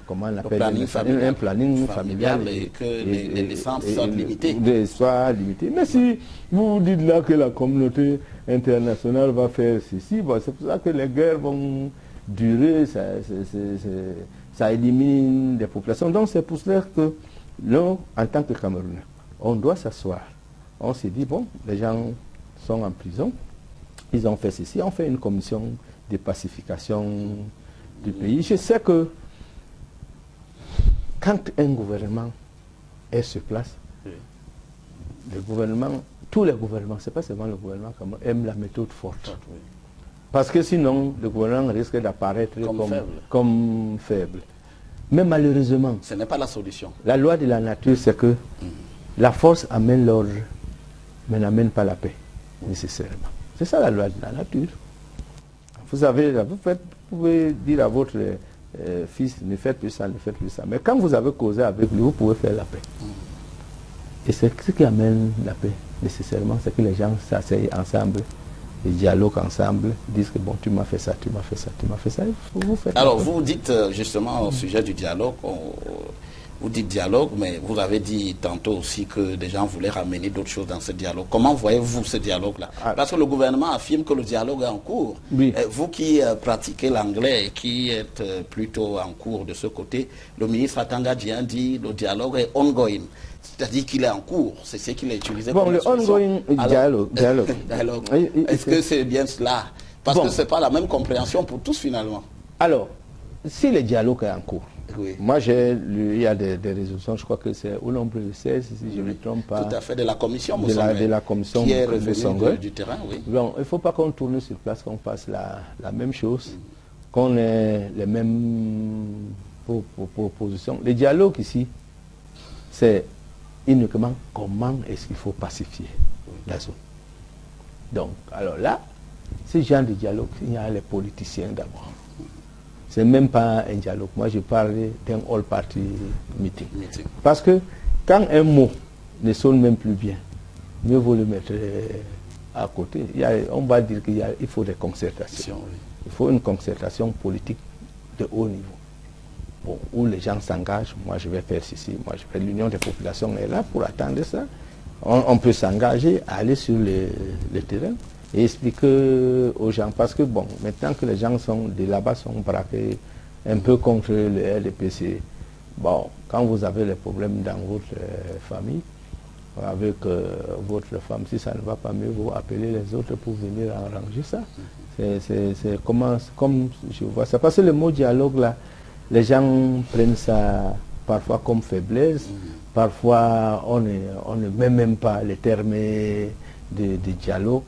comment on appelle, un planning familial et que les naissances soient limitées. Mais si vous dites là que la communauté internationale va faire ceci, bon, c'est pour ça que les guerres vont durer, ça élimine des populations. Donc c'est pour cela que nous, en tant que Camerounais, on doit s'asseoir. On s'est dit, bon, les gens sont en prison, ils ont fait ceci, on fait une commission de pacification du pays. Je sais que quand un gouvernement est sur place, le gouvernement, tous les gouvernements, c'est pas seulement le gouvernement, aiment la méthode forte. Parce que sinon, le gouvernement risque d'apparaître comme faible. Mais malheureusement, ce n'est pas la solution. La loi de la nature, c'est que la force amène l'ordre, mais n'amène pas la paix, nécessairement. C'est ça la loi de la nature. Vous pouvez dire à votre fils, ne faites plus ça, ne faites plus ça. Mais quand vous avez causé avec lui, vous pouvez faire la paix. Et c'est ce qui amène la paix, nécessairement, c'est que les gens s'asseyent ensemble, ils dialoguent ensemble, disent que bon, tu m'as fait ça, tu m'as fait ça, tu m'as fait ça. Vous faites alors, vous dites justement au sujet du dialogue, vous dites dialogue, mais vous avez dit tantôt aussi que des gens voulaient ramener d'autres choses dans ce dialogue. Comment voyez-vous ce dialogue-là? Parce que le gouvernement affirme que le dialogue est en cours. Oui. Vous qui pratiquez l'anglais et qui êtes plutôt en cours de ce côté, le ministre Atanga Dieng dit le dialogue est ongoing. C'est-à-dire qu'il est en cours. C'est ce qu'il a utilisé bon, comme le ongoing dialogue. Est-ce que c'est bien cela? Parce que ce n'est pas la même compréhension pour tous finalement. Alors, si le dialogue est en cours, oui. Moi, il y a des résolutions, je crois que c'est au nombre de 16, si je ne me trompe pas. Tout à fait, de la commission, de la commission qui est revenue du terrain, oui. Bon, il ne faut pas qu'on tourne sur place, qu'on fasse la même chose, qu'on ait les mêmes propositions. Le dialogue ici, c'est uniquement comment est-ce qu'il faut pacifier la zone. Donc, alors là, ce genre de dialogue, il y a les politiciens d'abord. C'est même pas un dialogue. Moi, je parle d'un all-party meeting. Parce que quand un mot ne sonne même plus bien, mieux vaut le mettre à côté. On va dire qu'il faut des concertations. Il faut une concertation politique de haut niveau. Bon, où les gens s'engagent. Moi, je vais faire ceci. Moi, je fais l'union des populations est là pour attendre ça. On peut s'engager à aller sur le terrain et expliquer aux gens, parce que bon, maintenant que les gens sont de là-bas, sont braqués un peu contre le RDPC, bon, quand vous avez les problèmes dans votre famille, avec votre femme, si ça ne va pas mieux, vous appelez les autres pour venir arranger ça. C'est comme je vois ça. Parce que le mot dialogue, là, les gens prennent ça parfois comme faiblesse, parfois on ne met même pas les termes de dialogue.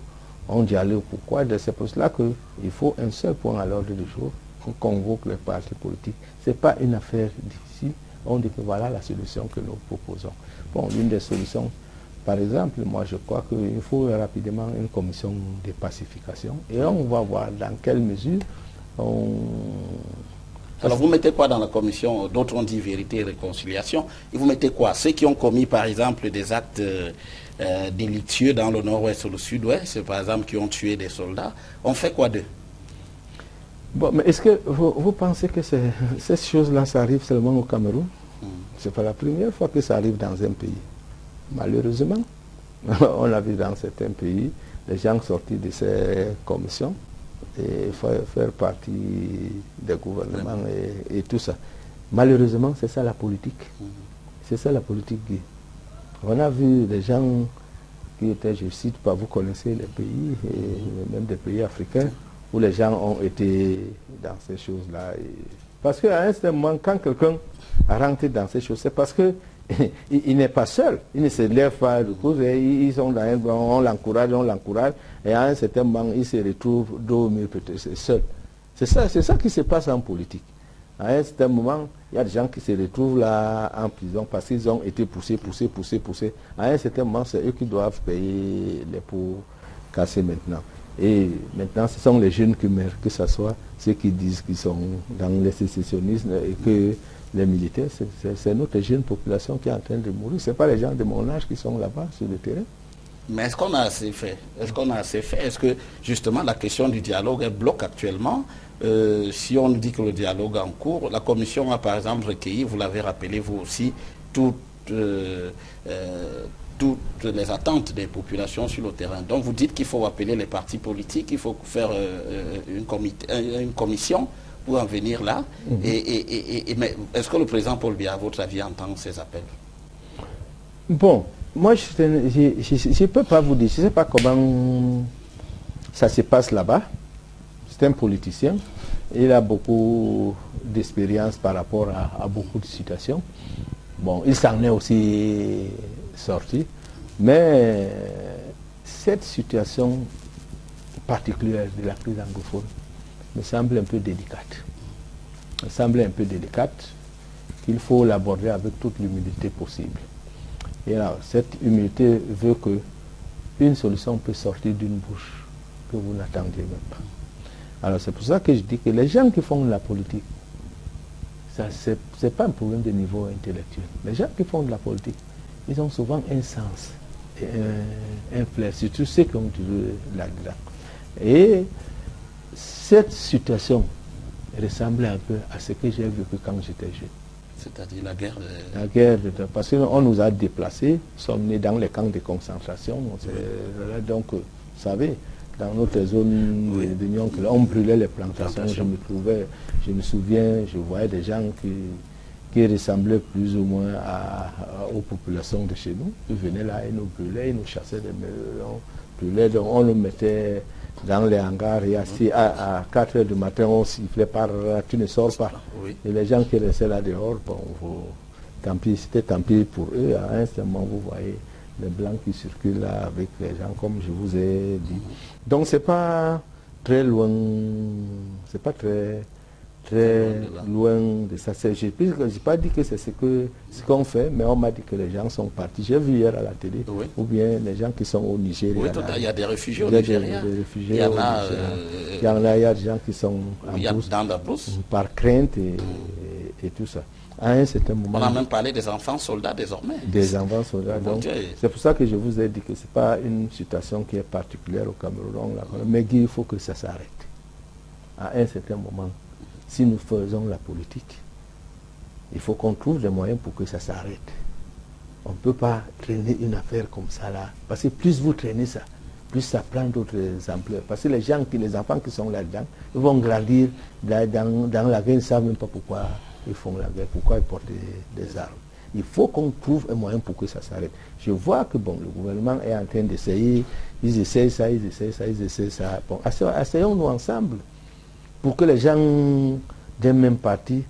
On dialogue pourquoi? C'est pour cela qu'il faut un seul point à l'ordre du jour. On convoque les partis politiques. Ce n'est pas une affaire difficile. On dit que voilà la solution que nous proposons. Bon, l'une des solutions, par exemple, moi je crois qu'il faut rapidement une commission de pacification et on va voir dans quelle mesure on... Alors vous mettez quoi dans la commission? D'autres ont dit vérité et réconciliation. Et vous mettez quoi? Ceux qui ont commis par exemple des actes délictueux dans le nord-ouest ou le sud-ouest, par exemple qui ont tué des soldats, on fait quoi d'eux? Bon, mais est-ce que vous pensez que ces choses-là, ça arrive seulement au Cameroun? C'est pas la première fois que ça arrive dans un pays. Malheureusement, on l'a vu dans certains pays, les gens sortis de ces commissions et faire partie des gouvernements et tout ça. Malheureusement, c'est ça la politique. C'est ça la politique. On a vu des gens qui étaient, je cite pas, vous connaissez les pays, et même des pays africains, où les gens ont été dans ces choses-là. Parce qu'à un certain moment, quand quelqu'un rentre dans ces choses, c'est parce que il n'est pas seul, il ne se lève pas du coup, ils sont dans on l'encourage, et à un certain moment, il se retrouve dormir peut-être seul. C'est ça qui se passe en politique. À un certain moment, il y a des gens qui se retrouvent là en prison parce qu'ils ont été poussés. À un certain moment, c'est eux qui doivent payer les pots cassés maintenant. Et maintenant, ce sont les jeunes qui meurent, que ce soit ceux qui disent qu'ils sont dans le sécessionnisme et que les militaires, c'est notre jeune population qui est en train de mourir. Ce n'est pas les gens de mon âge qui sont là-bas sur le terrain. Mais est-ce qu'on a assez fait? Est-ce qu'on a assez fait? Est-ce que justement la question du dialogue elle bloque actuellement? Si on dit que le dialogue est en cours, la commission a par exemple recueilli, vous l'avez rappelé vous aussi, toutes les attentes des populations sur le terrain. Donc vous dites qu'il faut appeler les partis politiques, il faut faire une commission pour en venir là. Mais est-ce que le président Paul Biya, à votre avis, entend ces appels? Bon, moi je ne peux pas vous dire, je ne sais pas comment ça se passe là-bas. C'est un politicien, il a beaucoup d'expérience par rapport à beaucoup de situations. Bon, il s'en est aussi sorti, mais cette situation particulière de la crise anglophone me semble un peu délicate. Me semble un peu délicate, qu'il faut l'aborder avec toute l'humilité possible. Et alors, cette humilité veut que une solution peut sortir d'une bouche que vous n'attendiez même pas. Alors c'est pour ça que je dis que les gens qui font de la politique, ce n'est pas un problème de niveau intellectuel. Les gens qui font de la politique, ils ont souvent un sens, un flair, surtout ceux qui ont là-dedans. Et cette situation ressemblait un peu à ce que j'ai vécu quand j'étais jeune. C'est-à-dire la guerre de... La guerre, parce qu'on nous a déplacés, nous sommes nés dans les camps de concentration. Donc, vous savez, dans notre zone d'union, on brûlait les plantations. Je me souviens, je voyais des gens qui ressemblaient plus ou moins aux populations de chez nous. Ils venaient là, ils nous brûlaient, ils nous chassaient des brûlaient, donc on nous mettait dans les hangars et assis à 4 h du matin, on sifflait par tu ne sors pas. Oui. Et les gens qui restaient là dehors, bon, tant pis, c'était tant pis pour eux. À un certain moment, vous voyez les blancs qui circulent là avec les gens, comme je vous ai dit. Donc c'est pas très loin, c'est pas très loin de ça. Je n'ai pas dit que c'est ce qu'on fait, mais on m'a dit que les gens sont partis. J'ai vu hier à la télé, ou bien les gens qui sont au Nigeria. Oui, il y a des réfugiés au Nigeria. Il y en a, il y a des gens qui sont dans la brousse par crainte et tout ça. À un certain moment, on a même parlé des enfants soldats désormais. Des enfants soldats. C'est pour ça que je vous ai dit que ce n'est pas une situation qui est particulière au Cameroun, mais il faut que ça s'arrête. À un certain moment, si nous faisons la politique, il faut qu'on trouve des moyens pour que ça s'arrête. On ne peut pas traîner une affaire comme ça là. Parce que plus vous traînez ça, plus ça prend d'autres ampleurs. Parce que les enfants qui sont là-dedans, ils vont grandir dans la guerre, ils ne savent même pas pourquoi ils font la guerre, pourquoi ils portent des armes. Il faut qu'on trouve un moyen pour que ça s'arrête. Je vois que bon, le gouvernement est en train d'essayer, ils essayent ça. Bon, asseyons-nous ensemble pour que les gens d'un même parti,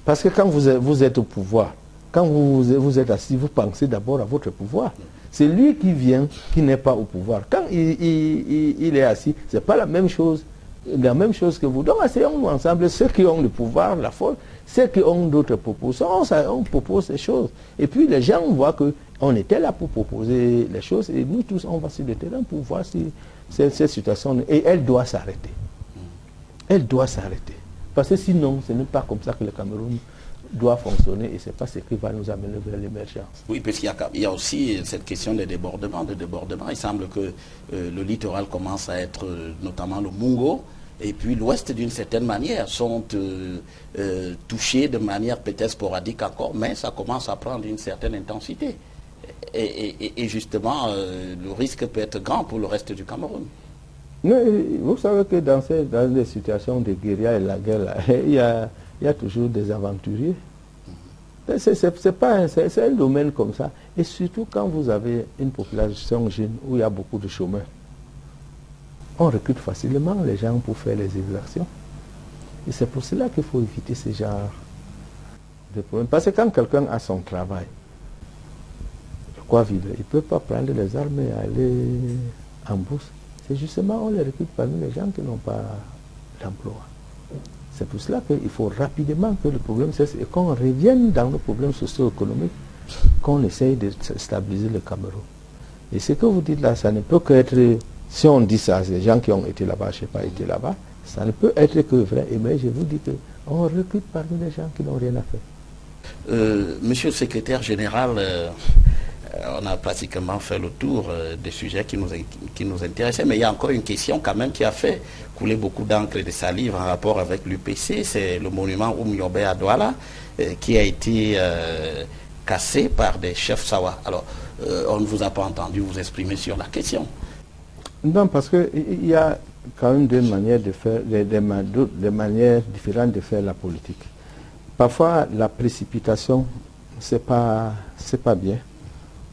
parce que quand vous êtes au pouvoir, quand vous êtes assis, vous pensez d'abord à votre pouvoir. C'est lui qui vient, qui n'est pas au pouvoir. Quand il est assis, ce n'est pas la même chose que vous. Donc asseyons-nous ensemble, ceux qui ont le pouvoir, la force, ceux qui ont d'autres propositions, on propose ces choses. Et puis les gens voient qu'on était là pour proposer les choses, et nous tous, on va sur le terrain pour voir si cette situation, et elle doit s'arrêter. Elle doit s'arrêter. Parce que sinon, ce n'est pas comme ça que le Cameroun doit fonctionner, et ce n'est pas ce qui va nous amener vers l'émergence. Oui, parce qu'il y a aussi cette question de débordement. Il semble que le littoral commence à être, notamment le Mungo, et puis l'Ouest, d'une certaine manière, sont touchés de manière peut-être sporadique encore, mais ça commence à prendre une certaine intensité. Et justement, le risque peut être grand pour le reste du Cameroun. Mais vous savez que dans des situations de guérilla et la guerre, là, il y a toujours des aventuriers. C'est un domaine comme ça. Et surtout quand vous avez une population jeune où il y a beaucoup de chômeurs, on recrute facilement les gens pour faire les exactions. Et c'est pour cela qu'il faut éviter ce genre de problème. Parce que quand quelqu'un a son travail, de quoi vivre, il ne peut pas prendre les armes et aller en bourse. C'est justement, on les recrute parmi les gens qui n'ont pas d'emploi. C'est pour cela qu'il faut rapidement que le problème cesse et qu'on revienne dans le problème socio-économique, qu'on essaye de stabiliser le Cameroun. Et ce que vous dites là, ça ne peut qu'être, si on dit ça, ces gens qui ont été là-bas, je n'ai pas été là-bas, ça ne peut être que vrai. Mais je vous dis qu'on recrute parmi les gens qui n'ont rien à faire. Monsieur le secrétaire général, On a pratiquement fait le tour des sujets qui nous intéressaient, mais il y a encore une question quand même qui a fait couler beaucoup d'encre et de salive en rapport avec l'UPC, c'est le monument Oumyobé à Douala qui a été cassé par des chefs Sawa. Alors, on ne vous a pas entendu vous exprimer sur la question. Non, parce qu'il y a quand même des manières de faire, des manières différentes de faire la politique. Parfois, la précipitation, c'est pas bien.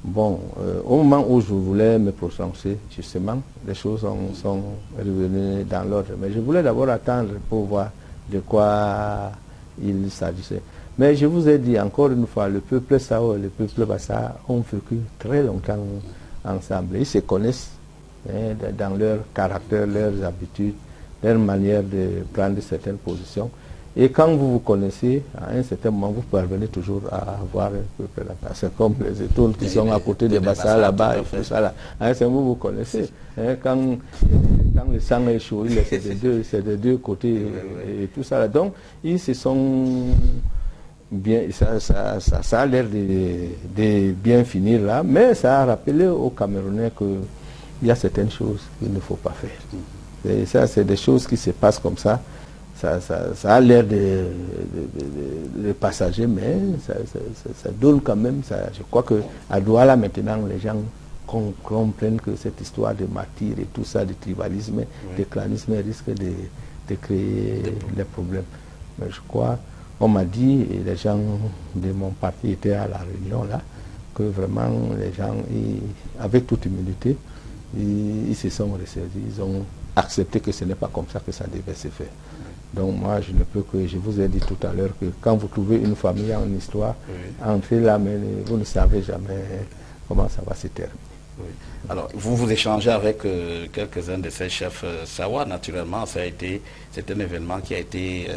Bon, au moment où je voulais me prononcer, justement, les choses sont revenues dans l'ordre. Mais je voulais d'abord attendre pour voir de quoi il s'agissait. Mais je vous ai dit encore une fois, le peuple Sao et le peuple Bassa ont vécu très longtemps ensemble. Ils se connaissent dans leur caractère, leurs habitudes, leur manière de prendre certaines positions. Et quand vous vous connaissez, à un certain moment, vous parvenez toujours à avoir un peuple là-bas. C'est comme les étoiles qui sont à côté des Bassa là-bas et tout ça là. À un certain moment, vous connaissez. Quand le sang est chaud, c'est des deux côtés et tout ça là. Donc, ils se sont bien, ça a l'air de bien finir là, mais ça a rappelé aux Camerounais qu'il y a certaines choses qu'il ne faut pas faire. Et ça, c'est des choses qui se passent comme ça. Ça a l'air de passager, mais ça donne quand même. Je crois qu'à Douala, maintenant, les gens comprennent que cette histoire de martyrs et tout ça, de tribalisme, de clanisme, risque de créer des problèmes. Mais je crois, on m'a dit, et les gens de mon parti étaient à la réunion là, que vraiment les gens, avec toute humilité, ils se sont ressaisis, ils ont accepté que ce n'est pas comme ça que ça devait se faire. Donc moi, je ne peux que, je vous ai dit tout à l'heure que quand vous trouvez une famille en histoire, entrez là, mais vous ne savez jamais comment ça va se terminer. Oui. Alors, vous échangez avec quelques-uns de ces chefs Sawa, naturellement, c'est un événement qui a été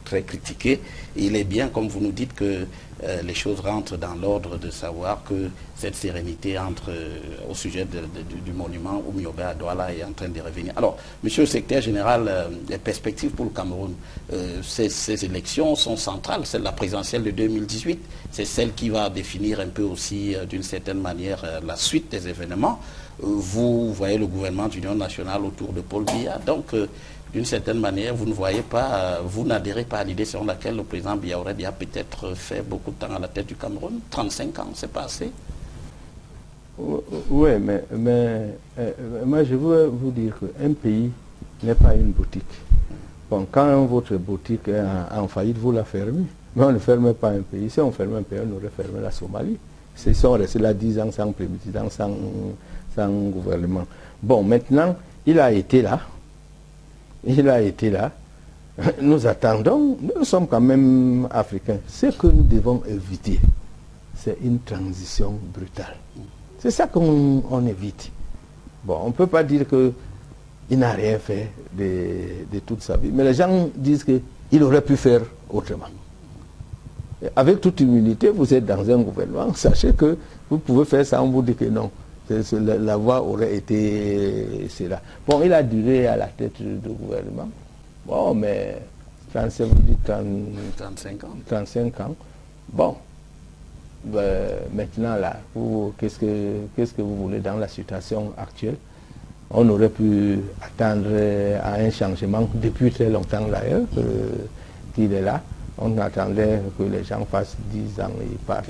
très critiqué. Il est bien, comme vous nous dites, que les choses rentrent dans l'ordre de savoir que cette sérénité au sujet du monument Oumyobé à Douala est en train de revenir. Alors, monsieur le secrétaire général, les perspectives pour le Cameroun, ces élections sont centrales. Celle de la présidentielle de 2018, c'est celle qui va définir un peu aussi, d'une certaine manière, la suite des événements. Vous voyez le gouvernement d'union nationale autour de Paul Biya, donc d'une certaine manière, vous ne voyez pas, vous n'adhérez pas à l'idée selon laquelle le président Biyaouré a peut-être fait beaucoup de temps à la tête du Cameroun. 35 ans, c'est pas assez. Oui, mais moi je veux vous dire qu'un pays n'est pas une boutique. Bon, quand votre boutique est en faillite, vous la fermez. Mais on ne ferme pas un pays. Si on ferme un pays, on aurait fermé la Somalie. Ils sont restés là 10 ans sans président, sans gouvernement. Bon, maintenant, il a été là. Il a été là. Nous attendons. Nous sommes quand même africains. Ce que nous devons éviter, c'est une transition brutale. C'est ça qu'on évite. Bon, on ne peut pas dire qu'il n'a rien fait de toute sa vie. Mais les gens disent qu'il aurait pu faire autrement. Avec toute humilité, vous êtes dans un gouvernement. Sachez que vous pouvez faire ça, on vous dit que non. La voie aurait été cela. Bon, il a duré à la tête du gouvernement. Bon, mais 35 ans. 35 ans. Bon. Maintenant, là, qu'est-ce que vous voulez dans la situation actuelle? On aurait pu attendre à un changement depuis très longtemps d'ailleurs qu'il est là. On attendait que les gens fassent 10 ans et partent.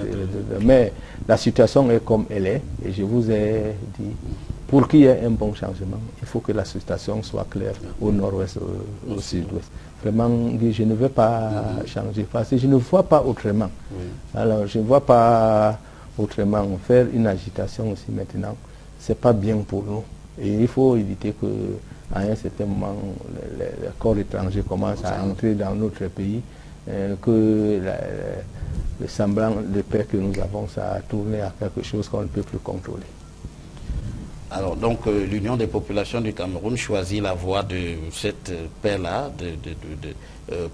Mais la situation est comme elle est. Et je vous ai dit, pour qu'il y ait un bon changement, il faut que la situation soit claire au nord-ouest, au sud-ouest. Vraiment, je ne veux pas changer parce que je ne vois pas autrement. Alors, je ne vois pas autrement. Faire une agitation aussi maintenant, ce n'est pas bien pour nous. Et il faut éviter qu'à un certain moment, les corps étrangers commencent à entrer dans notre pays. Que le semblant de paix que nous avons, ça a tourné à quelque chose qu'on ne peut plus contrôler. Alors donc l'Union des populations du Cameroun choisit la voie de cette paix-là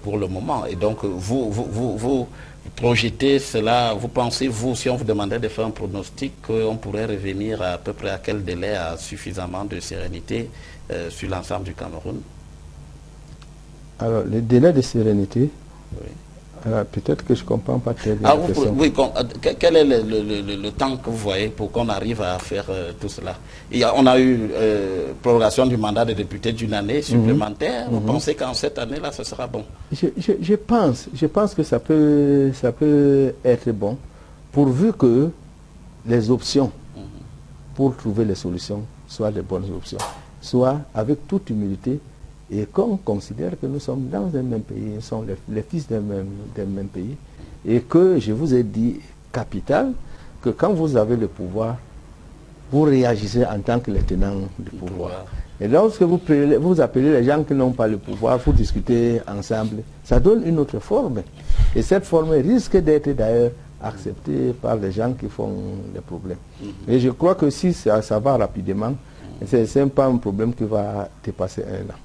pour le moment. Et donc vous projetez cela, vous pensez, vous, si on vous demandait de faire un pronostic, qu'on pourrait revenir à peu près à quel délai à suffisamment de sérénité sur l'ensemble du Cameroun? Alors le délai de sérénité, Peut-être que je ne comprends pas très bien la question. Oui, quel est le temps que vous voyez pour qu'on arrive à faire tout cela? On a eu prorogation du mandat des députés d'une année supplémentaire. Vous pensez qu'en cette année-là, ce sera bon? Je pense que ça peut être bon, pourvu que les options pour trouver les solutions soient les bonnes options, soit avec toute humilité, et qu'on considère que nous sommes dans un même pays, nous sommes les fils d'un même pays, et que, je vous ai dit, capital, que quand vous avez le pouvoir, vous réagissez en tant que les tenants du pouvoir. Et lorsque vous appelez les gens qui n'ont pas le pouvoir, vous discutez ensemble, ça donne une autre forme. Et cette forme risque d'être d'ailleurs acceptée par les gens qui font les problèmes. Et je crois que si ça va rapidement, ce n'est pas un problème qui va dépasser un an.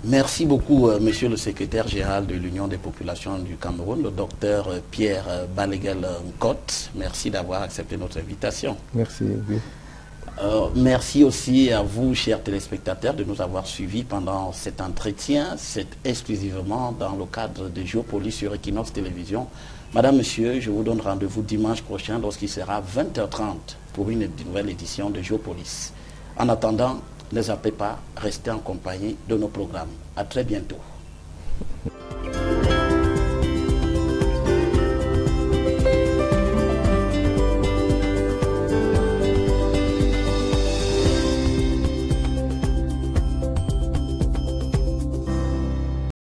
Merci beaucoup, monsieur le secrétaire général de l'Union des populations du Cameroun, le docteur Pierre Baleguel Nkot. Merci d'avoir accepté notre invitation. Merci. Oui. Merci aussi à vous, chers téléspectateurs, de nous avoir suivis pendant cet entretien. C'est exclusivement dans le cadre de Géopolis sur Equinox Télévision. Madame, monsieur, je vous donne rendez-vous dimanche prochain lorsqu'il sera 20h30 pour une nouvelle édition de Géopolis. En attendant, ne zappez pas, restez en compagnie de nos programmes. À très bientôt.